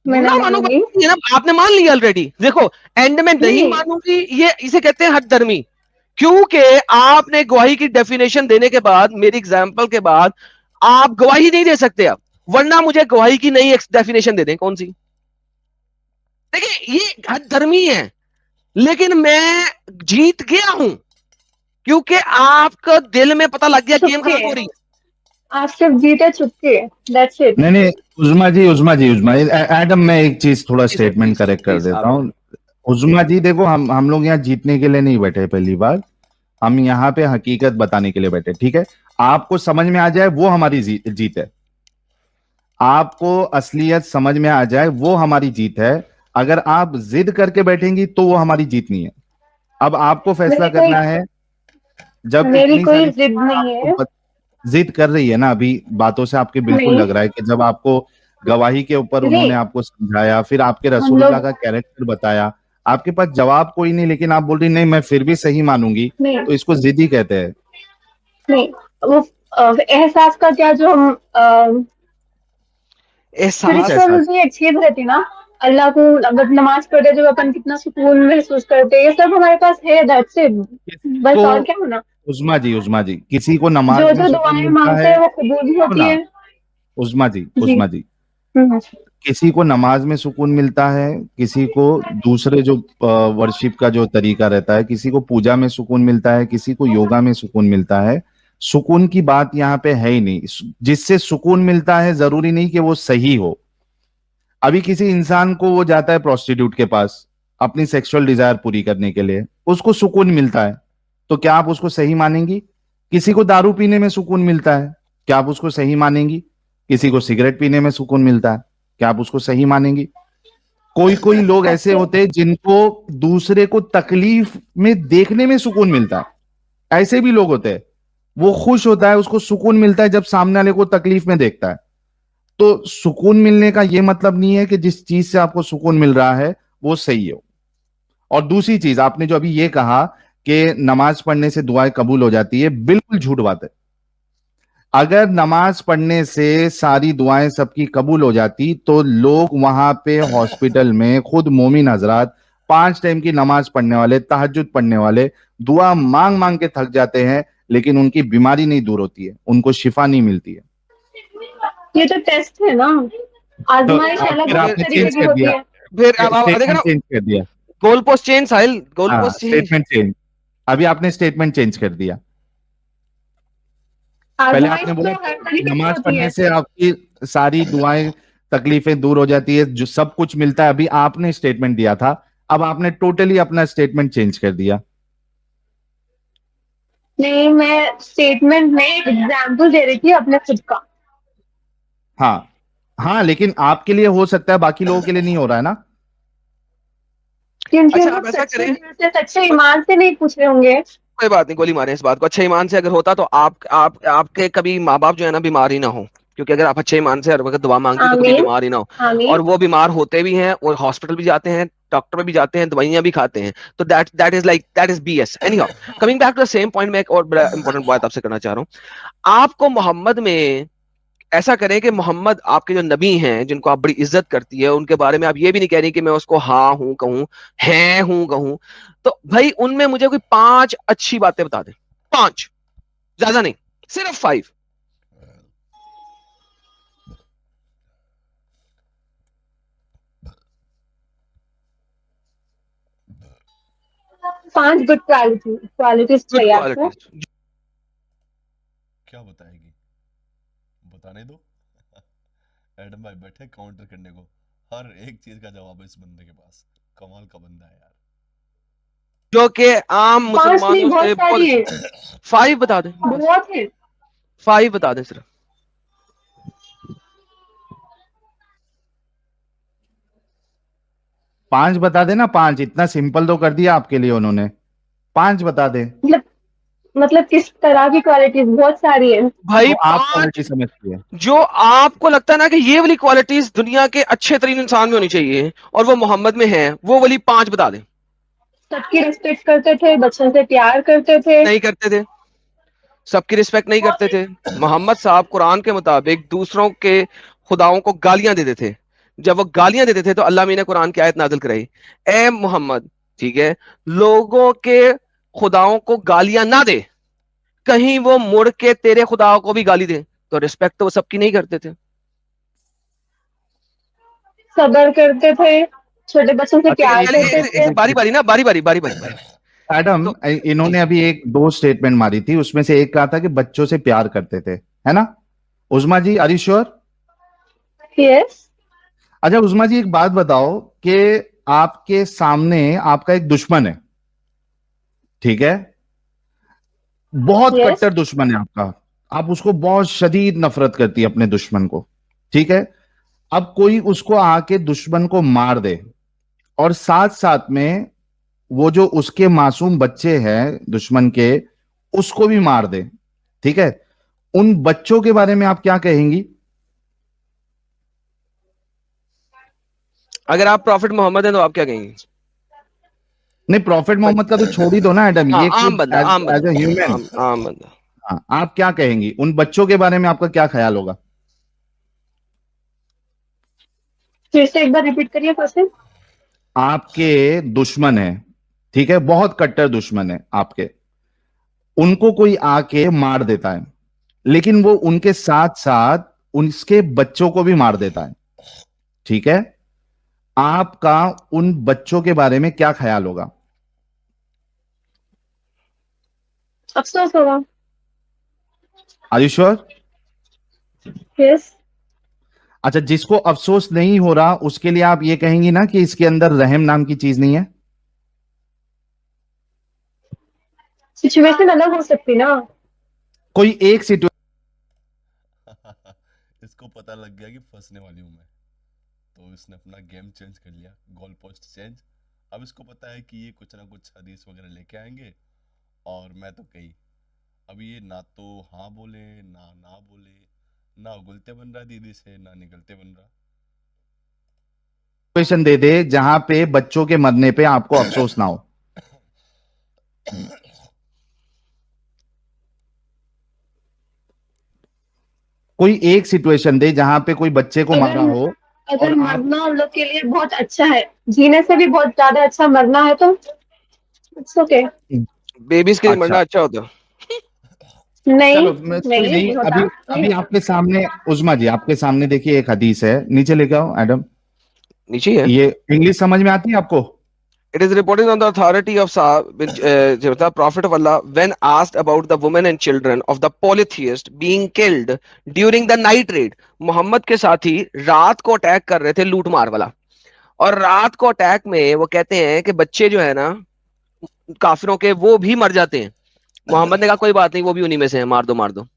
Speaker 3: मैं
Speaker 2: ना
Speaker 3: नहीं
Speaker 2: मानो
Speaker 3: मानूंगी।
Speaker 2: ना, आपने मान लिया ऑलरेडी। देखो एंड में नहीं
Speaker 3: नहीं।
Speaker 2: मानूंगी, ये इसे कहते हैं हठधर्मी। क्योंकि आपने गवाही की डेफिनेशन देने के बाद, मेरी एग्जांपल के बाद, आप गवाही नहीं दे सकते अब, वरना मुझे गवाही की नई डेफिनेशन दे दें। कौन सी? देखिए ये हद धर्मी है, लेकिन मैं जीत गया हूं क्योंकि आपका दिल में पता लग गया गेम खत्म हो रही है।
Speaker 3: आप सिर्फ जीते चुपके, दैट्स इट।
Speaker 4: नहीं, उज़मा जी, एडम, मैं एक चीज थोड़ा स्टेटमेंट करेक्ट कर देता हूँ। उज़मा जी देखो, हम लोग यहाँ जीतने के लिए नहीं बैठे, पहली बार हम यहाँ पे हकीकत बताने के लिए बैठे, ठीक है? आपको समझ में आ जाए वो हमारी जीत है, आपको असलियत समझ में आ जाए वो हमारी जीत है। अगर आप जिद करके बैठेंगी तो वो हमारी जीत नहीं है। अब आपको फैसला करना है। जब
Speaker 3: मेरी
Speaker 4: इतनी
Speaker 3: कोई
Speaker 4: सारी
Speaker 3: जिद नहीं है।
Speaker 4: जिद कर रही है ना, अभी बातों से आपके बिल्कुल
Speaker 3: नहीं।
Speaker 4: लग रहा है कि जब आपको गवाही के ऊपर
Speaker 3: नहीं,
Speaker 4: उन्होंने आपको समझाया, फिर आपके
Speaker 3: हम
Speaker 4: रसूलुल्लाह
Speaker 3: लोग
Speaker 4: का कैरेक्टर बताया, आपके पास जवाब कोई नहीं, लेकिन आप बोल रही नहीं मैं फिर भी सही मानूंगी,
Speaker 3: नहीं
Speaker 4: तो इसको जिद ही कहते हैं।
Speaker 3: नहीं, वो एहसास का क्या, जो हम
Speaker 2: एहसास
Speaker 3: स्पिरिचुअल भी एक चीज रहती ना, अल्लाह को अगर नमाज पढ़े जो अपन कितना सुकून महसूस करते हैं, ये सब हमारे पास है, दैट्स इट। बस
Speaker 4: तो
Speaker 3: और क्या होना।
Speaker 4: उज़मा जी, किसी को
Speaker 3: जो
Speaker 4: नमाज में
Speaker 3: जो
Speaker 4: सुकून
Speaker 3: दुआएं
Speaker 4: मिलता
Speaker 3: मांगते
Speaker 4: है।
Speaker 3: हैं वो कबूल भी होती
Speaker 4: ना,
Speaker 3: है।
Speaker 4: उज़मा
Speaker 3: जी।
Speaker 4: जी,
Speaker 3: हम्म।
Speaker 4: किसी को नमाज में सुकून मिलता है, किसी को दूसरे जो वर्शिप का जो तरीका रहता है, किसी को पूजा में सुकून मिलता है, किसी को योगा में सुकून मिलता है। सुकून की बात यहाँ पे है ही नहीं। जिससे सुकून मिलता है जरूरी नहीं कि वो सही हो। अभी किसी इंसान को वो जाता है प्रोस्टिट्यूट के पास अपनी सेक्सुअल डिजायर पूरी करने के लिए, उसको सुकून मिलता है, तो क्या आप उसको सही मानेंगी? किसी को दारू पीने में सुकून मिलता है, क्या आप उसको सही मानेंगी? किसी को सिगरेट पीने में सुकून मिलता है, क्या आप उसको सही मानेंगी? कोई कोई लोग ऐसे होते हैं जिनको दूसरे को तकलीफ में देखने में सुकून मिलता है। ऐसे भी लोग होते हैं, वो खुश होता है, उसको सुकून मिलता है जब सामने वाले को तकलीफ में देखता है। तो सुकून मिलने का यह मतलब नहीं है कि जिस चीज से आपको सुकून मिल रहा है वो सही हो। और दूसरी चीज, आपने जो अभी ये कहा कि नमाज पढ़ने से दुआएं कबूल हो जाती है, बिल्कुल झूठ बात है। अगर नमाज पढ़ने से सारी दुआएं सबकी कबूल हो जाती तो लोग वहां पे हॉस्पिटल में खुद मोमिन हजरात 5 टाइम की नमाज पढ़ने वाले, तहज्जुद पढ़ने वाले दुआ मांग मांग के थक जाते हैं, लेकिन उनकी बीमारी नहीं दूर होती है, उनको शिफा नहीं मिलती है।
Speaker 3: ये तो टेस्ट है ना,
Speaker 4: तो
Speaker 3: आजमाइश अलग
Speaker 4: फिर
Speaker 3: अलग
Speaker 4: आपने
Speaker 3: तरीके
Speaker 4: चेंज
Speaker 3: की
Speaker 4: कर
Speaker 3: होती
Speaker 4: दिया,
Speaker 3: है।
Speaker 2: फिर अब आप देखो ना,
Speaker 4: स्टेटमेंट चेंज कर दिया।
Speaker 2: गोल पोस्ट चेंज, साहिल, गोल
Speaker 4: हाँ,
Speaker 2: पोस्ट चेंज।
Speaker 4: स्टेटमेंट चेंज, अभी आपने स्टेटमेंट चेंज कर दिया। पहले
Speaker 3: आजमाइश
Speaker 4: आपने बोला
Speaker 3: तो हर तरीके की
Speaker 4: नमाज
Speaker 3: होती
Speaker 4: पढ़ने
Speaker 3: है।
Speaker 4: से आपकी सारी दुआएं तकलीफें दूर हो जाती है, जो सब कुछ मिलता है, अभी आपने स्टेटमेंट दिया था, अब आपने टोटली अपना स्टेटमेंट चेंज कर दिया।
Speaker 3: नहीं, मैं स्टेटमेंट में एग्जाम्पल दे रही थी अपने खुद का।
Speaker 4: हाँ हाँ, लेकिन आपके लिए हो सकता है, बाकी लोगों के लिए नहीं हो रहा है ना।
Speaker 3: क्योंकि
Speaker 2: अच्छा
Speaker 3: वो
Speaker 2: आप ऐसा
Speaker 3: सच्चे
Speaker 2: करें,
Speaker 3: दिल से, सच्चे ईमान से नहीं पूछ रहे होंगे।
Speaker 2: कोई बात नहीं, गोली मारे इस बात को। अच्छे ईमान से अगर होता तो आपके कभी माँ बाप जो है ना बीमार ही ना हो, क्योंकि अगर आप अच्छे ईमान से हर वक्त दुआ मांगते हो तो कभी
Speaker 3: आमीन।
Speaker 2: बीमार ही ना हो।
Speaker 3: आमीन।
Speaker 2: और वो बीमार होते भी हैं और हॉस्पिटल भी जाते हैं, डॉक्टर पे भी जाते हैं, दवाइयां भी खाते हैं। तो that is BS। Anyhow, coming back to the same point, मैं एक और बड़ा इंपॉर्टेंट बात आपसे करना चाह रहा हूँ। आपको मोहम्मद में ऐसा करें कि मोहम्मद आपके जो नबी हैं जिनको आप बड़ी इज्जत करती है, उनके बारे में आप ये भी नहीं कह रही कि मैं उसको हाँ हूं कहूं, है हूं कहूं, तो भाई उनमें मुझे कोई 5 अच्छी बातें बता दें। 5, ज्यादा नहीं, सिर्फ 5।
Speaker 3: पांच गुड क्वालिटीज
Speaker 2: गुड
Speaker 3: चाहिए आपको।
Speaker 2: क्वालिटीज।
Speaker 1: क्या बताएगी, बताने दो। एडम भाई बैठे काउंटर करने को, हर एक चीज का जवाब है इस बंदे के पास। कमाल का बंदा है यार।
Speaker 2: जो कि आम
Speaker 3: 5 नहीं,
Speaker 2: मुसलमानों
Speaker 3: बहुत
Speaker 2: से
Speaker 3: सारी है,
Speaker 2: 5 बता दें, बस
Speaker 3: बहुत है।
Speaker 2: 5 बता दें सिर्फ।
Speaker 4: 5 बता देना, 5 इतना सिंपल तो कर दिया आपके लिए उन्होंने, 5 बता दे।
Speaker 3: मतलब मतलब किस तरह की क्वालिटीज, बहुत सारी है।
Speaker 2: भाई
Speaker 4: तो आप
Speaker 2: 5
Speaker 4: क्वालिटी समझती है।
Speaker 2: जो आपको लगता है ना कि ये वाली क्वालिटीज दुनिया के अच्छे तरीन इंसान में होनी चाहिए और वो मोहम्मद में है, वो वाली 5 बता दें।
Speaker 3: सबकी रिस्पेक्ट करते थे, बच्चों से प्यार करते थे।
Speaker 2: नहीं करते थे, सबकी रिस्पेक्ट नहीं करते थे। मोहम्मद साहब कुरान के मुताबिक दूसरों के खुदाओं को गालियां देते थे। जब वो गालियां देते थे तो अल्लाह मीन ने कुरान की आयत नाजिल कराई, ए मोहम्मद, ठीक है, लोगों के खुदाओं को गालियां ना दे, कहीं वो मुड़ के तेरे खुदाओं को भी गाली दे, तो रिस्पेक्ट तो वो सबकी नहीं करते थे।
Speaker 3: सब्र करते थे, छोटे बच्चों से
Speaker 4: अच्छा,
Speaker 3: प्यार करते थे।
Speaker 2: बारी बारी ना, बारी बारी बारी बारी बारी।
Speaker 4: एडम,
Speaker 2: तो
Speaker 4: इन्होंने अभी एक दो स्टेटमेंट मारी थी, उसमें से एक कहा था कि बच्चों से प्यार करते थे, है ना? उस्मा जी, आर यू श्योर?
Speaker 3: यस।
Speaker 4: अच्छा उस्मा जी, एक बात बताओ कि आपके सामने आपका एक दुश्मन है, ठीक है? बहुत
Speaker 3: यस।
Speaker 4: कट्टर दुश्मन है आपका, आप उसको बहुत शदीद नफरत करती है अपने दुश्मन को, ठीक है? अब कोई उसको आके दुश्मन को मार दे और साथ साथ में वो जो उसके मासूम बच्चे हैं दुश्मन के, उसको भी मार दे, ठीक है? उन बच्चों के बारे में आप क्या कहेंगी?
Speaker 2: अगर आप प्रॉफिट मोहम्मद हैं तो आप क्या कहेंगे?
Speaker 4: नहीं, प्रॉफिट मोहम्मद का तो छोड़ ही दो ना एडम,
Speaker 2: हाँ,
Speaker 4: ये
Speaker 2: आम
Speaker 4: खुद
Speaker 2: बंदा, आम
Speaker 4: एज
Speaker 2: बंदा,
Speaker 4: ए ह्यूमन।
Speaker 2: आम बंदा।
Speaker 4: हाँ, आप क्या कहेंगी उन बच्चों के बारे में, आपका क्या ख्याल होगा?
Speaker 3: फिर से एक बार रिपीट करिए क्वेश्चन।
Speaker 4: आपके दुश्मन है, ठीक है, बहुत कट्टर दुश्मन है आपके, उनको कोई आके मार देता है, लेकिन वो उनके साथ साथ उनके बच्चों को भी मार देता है, ठीक है? आपका उन बच्चों के बारे में क्या ख्याल होगा?
Speaker 3: अफसोस होगा।
Speaker 4: Are you sure?
Speaker 3: यस।
Speaker 4: अच्छा, जिसको अफसोस नहीं हो रहा उसके लिए आप ये कहेंगी ना कि इसके अंदर रहम नाम की चीज नहीं है?
Speaker 3: सिचुएशन अलग हो सकती ना।
Speaker 4: कोई एक सिचुएशन
Speaker 1: इसको पता लग गया कि फंसने वाली हूं मैं, तो इसने अपना गेम चेंज कर लिया, गोल पोस्ट चेंज। अब इसको पता है कि ये कुछ ना कुछ हदीस वगैरह लेके आएंगे, और मैं तो कही अब ये ना तो हाँ बोले ना ना बोले, ना उगलते बन रहा दीदी से ना निकलते बन रहा।
Speaker 4: दे दे जहां पे बच्चों के मरने पे आपको अफसोस ना हो। कोई एक सिचुएशन दे जहां पे कोई बच्चे को मारा
Speaker 3: अगर
Speaker 4: हो
Speaker 3: अगर
Speaker 4: और आप
Speaker 3: मरना हम लोग के लिए बहुत अच्छा है, जीने से भी बहुत ज्यादा अच्छा मरना है, तो इट्स ओके।
Speaker 2: बेबीज के लिए
Speaker 4: अच्छा,
Speaker 2: मरना अच्छा होता है।
Speaker 3: नहीं
Speaker 4: चलो कोई
Speaker 3: नहीं
Speaker 4: नहीं,
Speaker 3: नहीं होता,
Speaker 4: अभी
Speaker 3: नहीं
Speaker 4: अभी
Speaker 3: होता।
Speaker 4: आपके सामने उस्मा जी, आपके सामने देखिए एक हदीस है, नीचे लेके आओ एडम।
Speaker 2: नीचे ही है।
Speaker 4: ये इंग्लिश समझ में आती है आपको?
Speaker 2: It is reported on the authority of the Prophet of Allah when asked about the women and children of the polytheist being killed during the night raid. Mohammad के साथी रात को अटैक कर रहे थे, लूट मार वाला, और रात को अटैक में वो कहते हैं कि बच्चे जो है ना काफिरों के, वो भी मर जाते हैं। मोहम्मद ने कहा कोई बात नहीं, वो भी उन्हीं में से है, मार दो मार दो,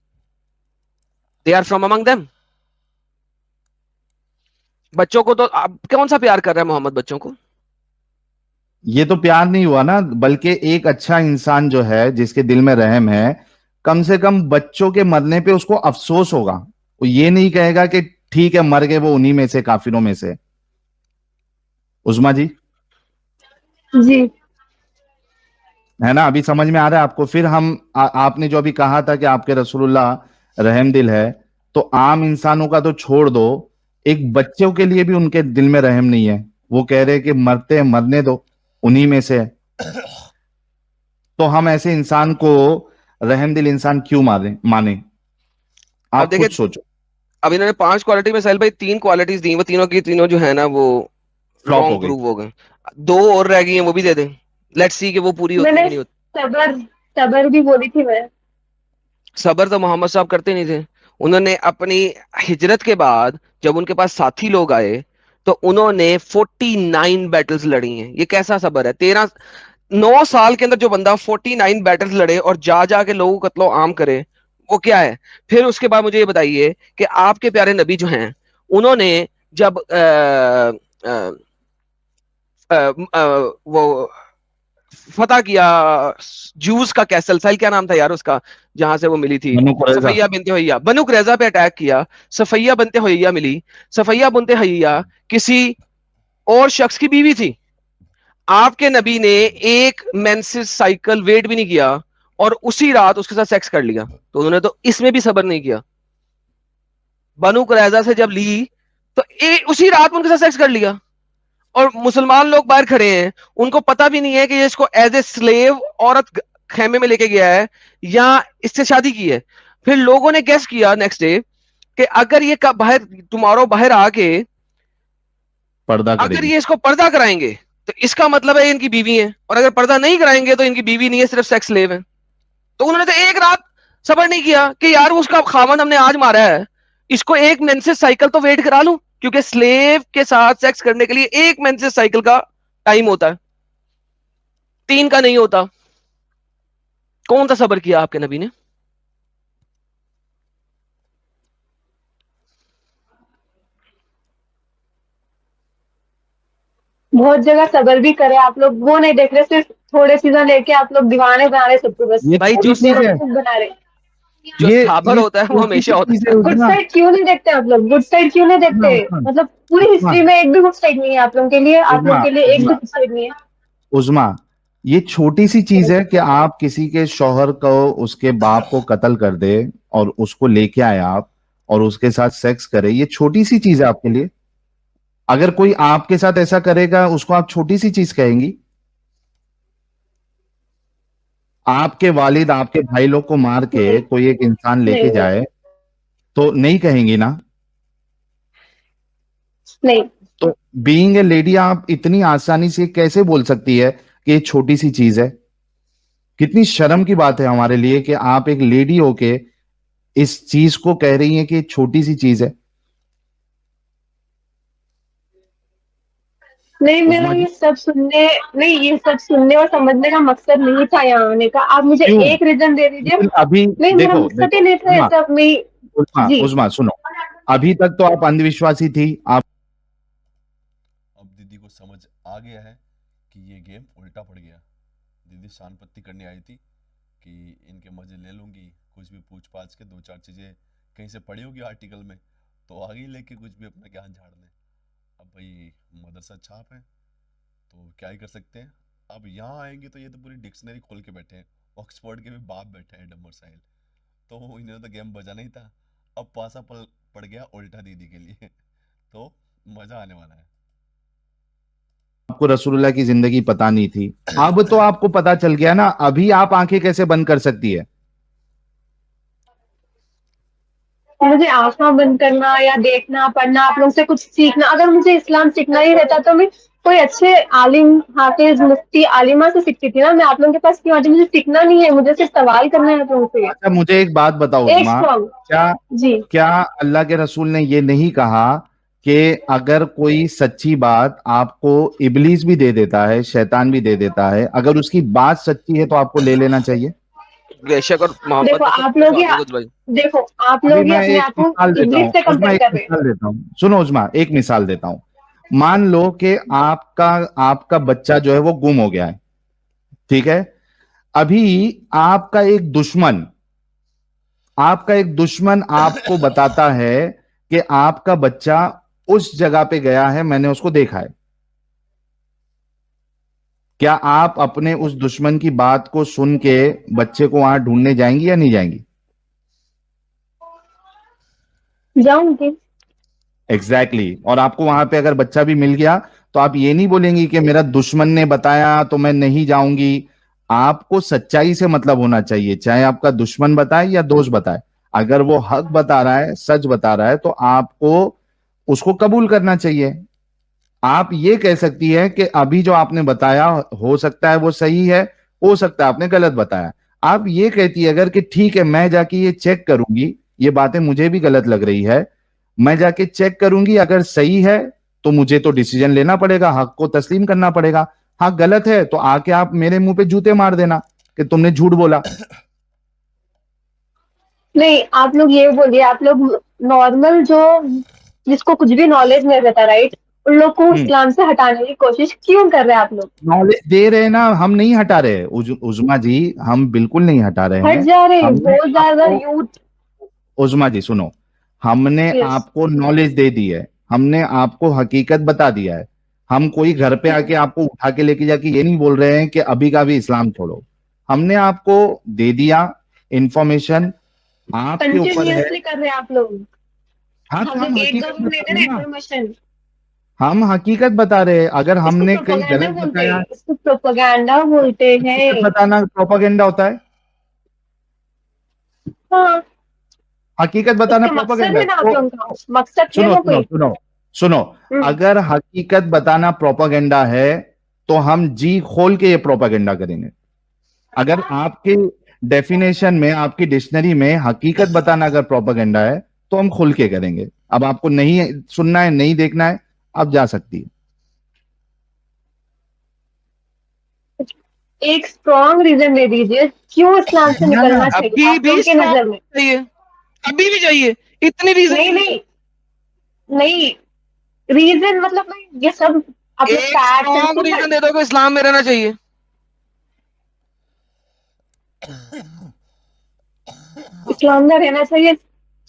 Speaker 2: they are from among them. बच्चों को तो अब कौन सा प्यार कर रहा है मोहम्मद बच्चों को?
Speaker 4: ये तो प्यार नहीं हुआ ना, बल्कि एक अच्छा इंसान जो है जिसके दिल में रहम है, कम से कम बच्चों के मरने पे उसको अफसोस होगा, वो ये नहीं कहेगा कि ठीक है मर गए वो उन्हीं में से, काफिरों में से। उस्मा जी,
Speaker 3: जी।
Speaker 4: है ना? अभी समझ में आ रहा है आपको? फिर आपने जो अभी कहा था कि आपके रसूलुल्लाह रहम दिल है, तो आम इंसानों का तो छोड़ दो, एक बच्चों के लिए भी उनके दिल में रहम नहीं है, वो कह रहे कि मरते हैं मरने दो, उन्हीं में से है। तो हम ऐसे इंसान को रहमदिल इंसान क्यों माने?
Speaker 2: अब
Speaker 4: आप खुद
Speaker 2: देखिए,
Speaker 4: सोचो।
Speaker 2: अब इन्होंने 5 क्वालिटी में साहिल भाई 3 क्वालिटीज दी, वो तीनों की तीनों जो है ना वो
Speaker 4: फ्लॉप हो
Speaker 2: रॉन्ग
Speaker 4: गई।
Speaker 2: प्रूव हो गए। 2 और रह गई हैं, वो भी दे दें, लेट्स सी कि वो पूरी होती है कि
Speaker 3: मैंने
Speaker 2: नहीं होती।
Speaker 3: सबर सबर भी बोली थी मैं।
Speaker 2: सबर तो मोहम्मद साहब करते नहीं थे। उन्होंने अपनी हिजरत के बाद जब उनके पास साथी लोग आए तो उन्होंने 49 बैटल्स लड़ी हैं। ये कैसा सबर है? 9 साल के अंदर जो बंदा 49 बैटल्स लड़े और जा जा के लोगों को कत्लो आम करे, वो क्या है? फिर उसके बाद मुझे ये बताइए कि आपके प्यारे नबी जो हैं, उन्होंने जब आ, वो फतह किया जूस का कैसल, साहिल क्या नाम था यार उसका, जहां से वो मिली थी,
Speaker 4: बनु कुरैजा।
Speaker 2: सफैया बिनते हुय्या, बनु कुरैजा पे अटैक किया, सफैया बिनते हुय्या मिली। सफैया बिनते हुय्या किसी और शख्स की बीवी थी। आपके नबी ने एक मेंसेस साइकिल वेट भी नहीं किया और उसी रात उसके साथ सेक्स कर लिया, तो उन्होंने तो इसमें भी सबर नहीं किया। बनु कुरैजा से जब ली तो उसी रात में उनके साथ सेक्स कर लिया, और मुसलमान लोग बाहर खड़े हैं, उनको पता भी नहीं है कि ये इसको एज ए स्लेव औरत खेमे में लेके गया है या इससे शादी की है। फिर लोगों ने गेस किया नेक्स्ट डे कि अगर ये बाहर टुमारो बाहर आके
Speaker 4: पर्दा
Speaker 2: अगर
Speaker 4: करेगी।
Speaker 2: ये इसको पर्दा कराएंगे तो इसका मतलब है इनकी बीवी है, और अगर पर्दा नहीं कराएंगे तो इनकी बीवी नहीं है, सिर्फ सेक्स स्लेव है। तो उन्होंने तो एक रात सबर नहीं किया कि यार उसका खामन हमने आज मारा है, इसको एक मेंसेस साइकिल तो वेट करा लूं, क्योंकि स्लेव के साथ सेक्स करने के लिए एक मेंसेस साइकिल का टाइम होता है, 3 का नहीं होता। कौन सा सबर किया आपके नबी ने?
Speaker 3: बहुत जगह सबर भी करे आप लोग, वो नहीं देख रहे, सिर्फ थोड़े चीजें लेके आप लोग दीवाने बना रहे सबको, बस
Speaker 4: ये
Speaker 2: भाई
Speaker 4: छोटी
Speaker 2: जो
Speaker 4: चीज है,
Speaker 3: बना रहे।
Speaker 2: जो
Speaker 4: ये
Speaker 2: साबर होता है वो
Speaker 4: छोटी
Speaker 2: हमेशा
Speaker 4: सी
Speaker 2: होता
Speaker 4: चीज
Speaker 2: है।
Speaker 4: है
Speaker 3: गुड
Speaker 4: उस्मा।
Speaker 3: साइड क्यों नहीं देखते आप लोग? गुड साइड क्यों नहीं देखते?
Speaker 4: उस्मा,
Speaker 3: मतलब पूरी हिस्ट्री में एक भी गुड साइड नहीं है आप लोगों के लिए, आप लोगों के लिए एक भी
Speaker 4: उस्मा,
Speaker 3: गुड साइड नहीं है।
Speaker 4: उस्मा, ये छोटी सी चीज है कि आप किसी के शौहर को, उसके बाप को कत्ल कर दे और उसको लेके आए आप और उसके साथ सेक्स करे, ये छोटी सी चीज है आपके लिए। अगर कोई आपके साथ ऐसा करेगा उसको आप छोटी सी चीज कहेंगी? आपके वालिद आपके भाई लोग को मार के
Speaker 3: नहीं
Speaker 4: कोई एक इंसान लेके
Speaker 3: नहीं
Speaker 4: जाए तो नहीं कहेंगी ना?
Speaker 3: नहीं।
Speaker 4: तो बीइंग ए लेडी आप इतनी आसानी से कैसे बोल सकती है कि ये छोटी सी चीज है? कितनी शर्म की बात है हमारे लिए कि आप एक लेडी होके इस चीज को कह रही हैं कि ये छोटी सी चीज है।
Speaker 3: नहीं, मेरा
Speaker 4: उस्मा जी,
Speaker 3: ये सब सुनने, नहीं ये सब सुनने और समझने का मकसद नहीं था यहाँ आने का। आप मुझे
Speaker 4: क्यों?
Speaker 3: एक रीजन दे दीजिए।
Speaker 4: लेकिन अभी
Speaker 3: नहीं, मेरा
Speaker 4: देखो
Speaker 3: मकसद ही
Speaker 4: देखो
Speaker 3: नहीं था ये
Speaker 4: उस्मा,
Speaker 3: सब। नहीं
Speaker 4: उस्मा,
Speaker 3: जी,
Speaker 4: उस्मा सुनो, अभी तक तो आप अंधविश्वासी थी। आप
Speaker 1: अब दीदी को समझ आ गया है कि ये गेम उल्टा पड़ गया। दीदी शान पत्ती करने आई थी कि इनके मजे ले लूंगी, कुछ भी पूछ पाछ के 2-4 चीजें कहीं से पढ़ी होगी आर्टिकल में, तो आ गई लेके कुछ भी अपना ज्ञान झाड़ने। अब भाई मदरसा छाप है तो क्या ही कर सकते हैं। अब यहाँ आएंगे तो ये तो पूरी डिक्शनरी खोल के बैठे हैं, ऑक्सफोर्ड के भी बाप बैठे हैं डम्बर साहिल। तो इन्हें तो गेम बजाना ही था। अब पासा पड़ गया उल्टा दीदी के लिए। तो मजा आने वाला है।
Speaker 4: आपको रसूलुल्लाह की जिंदगी पता नहीं थी, अब तो आपको पता चल गया ना, अभी आप आंखें कैसे बंद कर सकती है?
Speaker 3: मुझे आंखें बंद करना या देखना पढ़ना, आप लोगों से कुछ सीखना, अगर मुझे इस्लाम सीखना ही रहता तो मैं कोई अच्छे आलिम, हाफिज, मुफ्ती, आलिमा से सीखती थी ना। मैं आप लोगों के पास क्यों आती? मुझे सीखना नहीं है, मुझे सिर्फ सवाल करना है आप लोगों से।
Speaker 4: अच्छा मुझे एक बात बताओ
Speaker 3: एक
Speaker 4: उस्मा,
Speaker 3: स्ट्रॉन्ग
Speaker 4: क्या
Speaker 3: जी।
Speaker 4: क्या अल्लाह के रसूल ने ये नहीं कहा कि अगर कोई सच्ची बात आपको इबलीस भी दे देता है, शैतान भी दे देता है, अगर उसकी बात सच्ची है तो आपको ले लेना चाहिए?
Speaker 2: बेशक, और मोहम्मद
Speaker 3: देखो
Speaker 2: ने खुद
Speaker 3: आप
Speaker 2: कहा
Speaker 3: लोग ही,
Speaker 2: था, भाई
Speaker 3: देखो आप
Speaker 4: अभी
Speaker 3: लोग ही
Speaker 4: मैं
Speaker 3: अपने
Speaker 4: एक
Speaker 3: आप को
Speaker 4: मिसाल देता
Speaker 3: इब्लिस
Speaker 4: हूँ
Speaker 3: से
Speaker 4: उस्मा,
Speaker 3: कंपेयर
Speaker 4: एक
Speaker 3: कर रहे हैं।
Speaker 4: मिसाल देता हूँ, सुनो उस्मा, एक मिसाल देता हूँ। मान लो कि आपका आपका बच्चा जो है वो गुम हो गया है, ठीक है? अभी आपका एक दुश्मन आपको बताता है कि आपका बच्चा उस जगह पे गया है, मैंने उसको देखा है। क्या आप अपने उस दुश्मन की बात को सुन के बच्चे को वहां ढूंढने जाएंगी या नहीं जाएंगी?
Speaker 3: जाऊंगी।
Speaker 4: एग्जैक्टली और आपको वहां पे अगर बच्चा भी मिल गया तो आप ये नहीं बोलेंगी कि मेरा दुश्मन ने बताया तो मैं नहीं जाऊंगी। आपको सच्चाई से मतलब होना चाहिए, चाहे आपका दुश्मन बताए या दोस्त बताए। अगर वो हक बता रहा है, सच बता रहा है, तो आपको उसको कबूल करना चाहिए। आप ये कह सकती है कि अभी जो आपने बताया हो सकता है वो सही है, हो सकता है आपने गलत बताया। आप ये कहती है अगर कि ठीक है मैं जाके ये चेक करूंगी, ये बातें मुझे भी गलत लग रही है, मैं जाके चेक करूंगी, अगर सही है तो मुझे तो डिसीजन लेना पड़ेगा, हक को तस्लीम करना पड़ेगा। हाँ गलत है तो आके आप मेरे मुंह पे जूते मार देना कि तुमने झूठ बोला।
Speaker 3: नहीं, आप लोग ये बोलिए, आप लोग नॉर्मल जो, जिसको कुछ भी नॉलेज नहीं रहता, राइट, उन लोग को इस्लाम से हटाने की कोशिश क्यों कर रहे हैं आप लोग?
Speaker 4: नॉलेज दे रहे हैं ना, हम नहीं हटा रहे उजमा जी, हम बिल्कुल नहीं हटा रहे
Speaker 3: हट
Speaker 4: हैं।
Speaker 3: जा रहे हैं
Speaker 4: हमने
Speaker 3: बहुत ज्यादा
Speaker 4: आपको,
Speaker 3: यूथ।
Speaker 4: उजमा जी सुनो, हमने
Speaker 3: यस,
Speaker 4: आपको नॉलेज दे दी है, हमने आपको हकीकत बता दिया है। हम कोई घर पे आके आपको उठा के लेके जाके ये नहीं बोल रहे हैं कि अभी का भी इस्लाम छोड़ो। हमने आपको दे दिया इंफॉर्मेशन, आपके ऊपर है।
Speaker 3: कंटिन्यूअसली कर रहे हैं आप लोग।
Speaker 4: हाँ तो
Speaker 3: हम
Speaker 4: हम
Speaker 3: लोग एक दो
Speaker 4: हकीकत
Speaker 3: दिन
Speaker 4: बता
Speaker 3: लेते
Speaker 4: रहे
Speaker 3: ना
Speaker 4: हैं ना,
Speaker 3: इन्फॉर्मेशन।
Speaker 4: हम हकीकत बता रहे हैं। अगर
Speaker 3: इसको
Speaker 4: हमने कहीं
Speaker 3: प्रोपेगेंडा
Speaker 4: गलत
Speaker 3: बोलते
Speaker 4: बताया,
Speaker 3: हैं, इसको प्रोपेगेंडा बोलते
Speaker 4: हकीकत
Speaker 3: हैं।
Speaker 4: बताना प्रोपागेंडा होता है।
Speaker 3: हाँ,
Speaker 4: हकीकत बताना
Speaker 3: उसका मकसद
Speaker 4: प्रोपागेंडा
Speaker 3: है
Speaker 4: है।
Speaker 3: ना,
Speaker 4: तो
Speaker 3: कि उनका मकसद है
Speaker 4: सुनो
Speaker 3: वो
Speaker 4: सुनो
Speaker 3: कोई।
Speaker 4: सुनो सुनो,
Speaker 3: हम्म।
Speaker 4: अगर हकीकत बताना प्रोपागेंडा है तो हम जी खोल के ये प्रोपागेंडा करेंगे। अगर आपके डेफिनेशन में, आपकी डिक्शनरी में हकीकत बताना अगर प्रोपागेंडा है तो हम खुल के करेंगे। अब आपको नहीं सुनना है, नहीं देखना है, आप जा सकती है।
Speaker 3: एक स्ट्रॉन्ग रीजन दे दीजिए क्यों इस्लाम से
Speaker 4: ना ना,
Speaker 3: निकलना चाहिए
Speaker 5: अभी
Speaker 3: आप
Speaker 5: भी
Speaker 3: लोगों की
Speaker 5: स्ट्रॉन्ग
Speaker 3: नजर में।
Speaker 5: चाहिए, अभी भी चाहिए, इतनी रीजन
Speaker 3: नहीं नहीं नहीं, रीजन मतलब नहीं, ये सब आप लोग
Speaker 5: एक
Speaker 3: फैक्ट एंड
Speaker 5: स्ट्रॉन्ग
Speaker 3: सब
Speaker 5: रीजन दे दो कि इस्लाम में रहना चाहिए।
Speaker 3: इस्लाम में रहना चाहिए,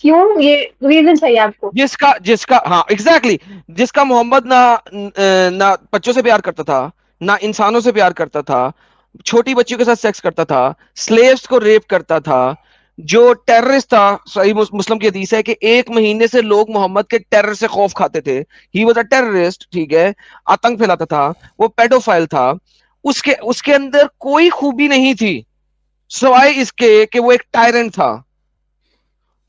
Speaker 3: क्यों, ये रीजन चाहिए आपको।
Speaker 5: जिसका जिसका हाँ एग्जैक्टली जिसका मोहम्मद ना बच्चों से प्यार करता था, ना इंसानों से प्यार करता था, छोटी बच्चियों के साथ सेक्स करता था, स्लेव्स को रेप करता था, जो टेररिस्ट था। सही मुस्लिम की हदीस है कि 1 महीने से लोग मोहम्मद के टेरर से खौफ खाते थे। ही वॉज अ टेररिस्ट, ठीक है, आतंक फैलाता था, वो पेडोफाइल था। उसके उसके अंदर कोई खूबी नहीं थी सिवाय इसके कि वो एक टायरेंट था।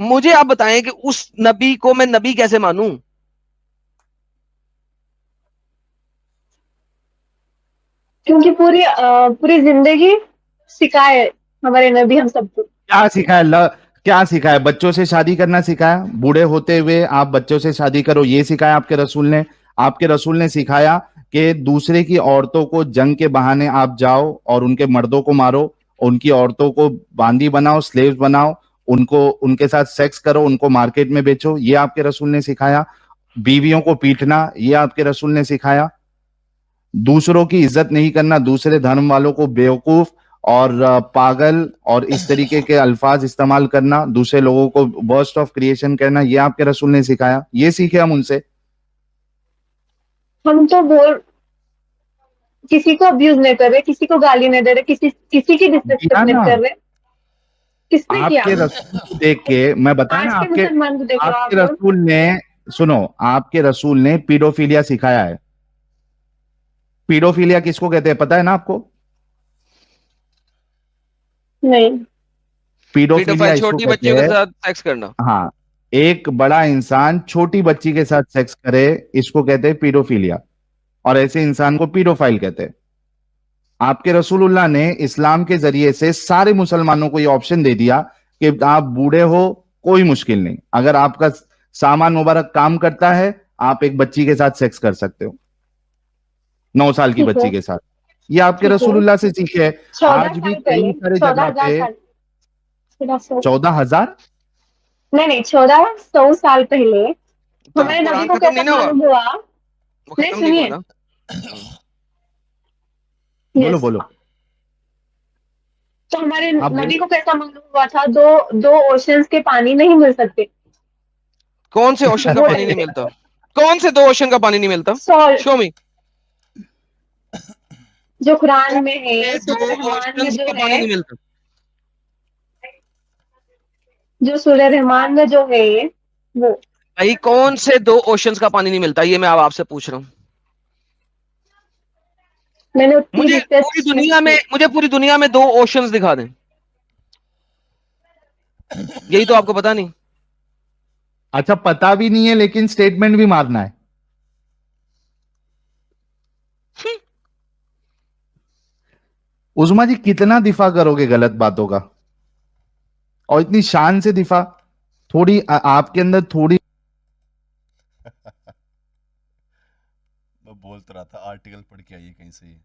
Speaker 5: मुझे आप बताएं कि उस नबी को मैं नबी कैसे मानूं?
Speaker 3: क्योंकि पूरी जिंदगी सिखाए हमारे नबी हम सबको।
Speaker 4: क्या सिखाया क्या सिखाया? बच्चों से शादी करना सिखाया? बूढ़े होते हुए आप बच्चों से शादी करो, ये सिखाया आपके रसूल ने? आपके रसूल ने सिखाया कि दूसरे की औरतों को जंग के बहाने आप जाओ और उनके मर्दों को मारो, उनकी औरतों को बांदी बनाओ, स्लेव्स बनाओ, उनको उनके साथ सेक्स करो, उनको मार्केट में बेचो, ये आपके रसूल ने सिखाया? बीवियों को पीटना, ये आपके रसूल ने सिखाया? दूसरों की इज्जत नहीं करना, दूसरे धर्म वालों को बेवकूफ और पागल और इस तरीके के अल्फाज इस्तेमाल करना, दूसरे लोगों को वर्स्ट ऑफ क्रिएशन कहना, ये आपके रसूल ने सिखाया? ये सीखे हम उनसे।
Speaker 3: हम तो किसी को अब्यूज नहीं कर रहे, किसी को गाली नहीं दे रहे, किसी की डिसरिस्पेक्ट
Speaker 4: दिया
Speaker 3: नहीं
Speaker 4: ना,
Speaker 3: कर रहे। किसने किया?
Speaker 4: आपके रसूल को देख के मैं बताया ना,
Speaker 3: आज के
Speaker 4: आपके
Speaker 3: मुसलमान को देख लो आप
Speaker 4: आपके
Speaker 3: लोग।
Speaker 4: रसूल ने, सुनो, आपके रसूल ने पीडोफिलिया सिखाया है। पीडोफिलिया किसको कहते हैं पता है ना आपको?
Speaker 3: नहीं।
Speaker 4: पीडोफिलिया
Speaker 5: पीडोफाइल
Speaker 4: इसको
Speaker 5: छोटी
Speaker 4: कहते
Speaker 5: बच्चियों के
Speaker 4: हैं,
Speaker 5: साथ सेक्स करना।
Speaker 4: हाँ, एक बड़ा इंसान छोटी बच्ची के साथ सेक्स करे, इसको कहते हैं पीडोफिलिया, और ऐसे इंसान को पीडोफाइल कहते हैं। आपके रसूलुल्लाह ने इस्लाम के जरिए से सारे मुसलमानों को ये ऑप्शन दे दिया कि आप बूढ़े हो, कोई मुश्किल नहीं, अगर आपका सामान मुबारक काम करता है, आप एक बच्ची के साथ सेक्स कर सकते हो, 9 साल की
Speaker 3: ठीक है।
Speaker 4: बच्ची के साथ। ये आपके
Speaker 3: ठीक है।
Speaker 4: रसूलुल्लाह से सीखे है।
Speaker 3: 14
Speaker 4: आज भी
Speaker 3: साल
Speaker 4: कई
Speaker 3: पहले,
Speaker 4: सारे जगह
Speaker 3: 14,000
Speaker 4: पे
Speaker 3: साल, 1400,
Speaker 4: 14,000।
Speaker 3: नहीं नहीं, 1400 साल पहले
Speaker 5: तो
Speaker 3: हमारे नबी
Speaker 5: कुरान
Speaker 3: को
Speaker 5: खत्म
Speaker 3: कैसा
Speaker 5: नहीं ना हुआ?
Speaker 3: मालूम हुआ।
Speaker 5: वो
Speaker 3: नहीं,
Speaker 5: खत्म नहीं हुआ
Speaker 3: सुनिए।
Speaker 5: ना?
Speaker 4: बोलो
Speaker 3: यस।
Speaker 4: बोलो,
Speaker 3: तो हमारे
Speaker 4: आप
Speaker 3: नबी
Speaker 4: बोलो।
Speaker 3: को कैसा मालूम हुआ था, दो दो ओशंस के पानी नहीं मिल सकते।
Speaker 5: कौन से ओशन का
Speaker 3: वो
Speaker 5: पानी नहीं मिलता? कौन से 2 ओशन का पानी नहीं मिलता?
Speaker 3: सॉल्ट,
Speaker 5: शो मी।
Speaker 3: जो कुरान में है,
Speaker 5: दो
Speaker 3: सूरह रहमान में
Speaker 5: ओशन
Speaker 3: जो
Speaker 5: का पानी
Speaker 3: है,
Speaker 5: नहीं मिलता।
Speaker 3: जो सूरह रहमान में जो है वो।
Speaker 5: भाई कौन से 2 ओशंस का पानी नहीं मिलता, ये मैं अब आपसे पूछ रहा हूँ।
Speaker 3: मैंने उतनी रिक्वेस्ट नहीं की।
Speaker 5: मुझे पूरी दुनिया में 2 ओशंस दिखा दें, यही तो आपको पता नहीं।
Speaker 4: अच्छा, पता भी नहीं है लेकिन स्टेटमेंट भी मारना है। उस्मा जी, कितना दिफा करोगे गलत बातों का, और इतनी शान से दिफा? थोड़ी आपके अंदर थोड़ी
Speaker 1: मैं बोल तो रहा था आर्टिकल पढ़ के आइए कहीं से ही,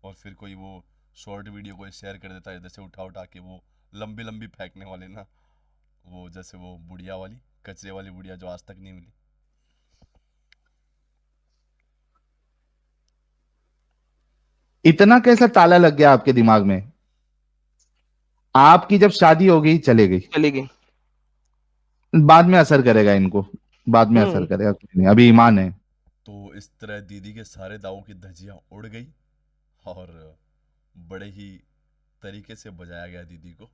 Speaker 1: और फिर कोई वो शॉर्ट वीडियो को शेयर कर देता है इधर से उठा उठा के, वो लंबी लंबी फेंकने वाले ना, वो जैसे वो बुढ़िया वाली, कचरे वाली बुढ़िया जो आज तक नहीं मिली।
Speaker 4: इतना कैसा ताला लग गया आपके दिमाग में? आपकी जब शादी हो गई, चले गई,
Speaker 5: चली गई।
Speaker 4: बाद में असर करेगा इनको, बाद में असर करेगा, कुछ नहीं, अभी ईमान है।
Speaker 1: तो इस तरह दीदी के सारे दावों की धज्जियां उड़ गई, और बड़े ही तरीके से बजाया गया दीदी को,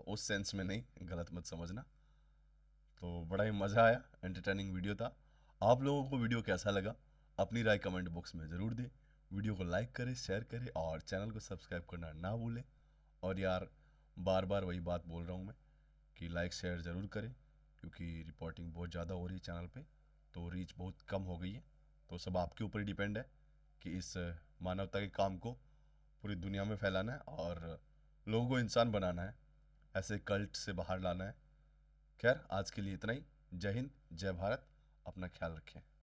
Speaker 1: उस सेंस में नहीं, गलत मत समझना। तो बड़ा ही मज़ा आया, एंटरटेनिंग वीडियो था। आप लोगों को वीडियो कैसा लगा अपनी राय कमेंट बॉक्स में ज़रूर दें। वीडियो को लाइक करें, शेयर करें और चैनल को सब्सक्राइब करना ना भूलें। और यार बार बार वही बात बोल रहा हूँ मैं कि लाइक शेयर ज़रूर करें, क्योंकि रिपोर्टिंग बहुत ज़्यादा हो रही है चैनल पे, तो रीच बहुत कम हो गई है। तो सब आपके ऊपर ही डिपेंड है कि इस मानवता के काम को पूरी दुनिया में फैलाना है और लोगों को इंसान बनाना है, ऐसे कल्ट से बाहर लाना है। खैर आज के लिए इतना ही। जय हिंद, जय भारत, अपना ख्याल रखें।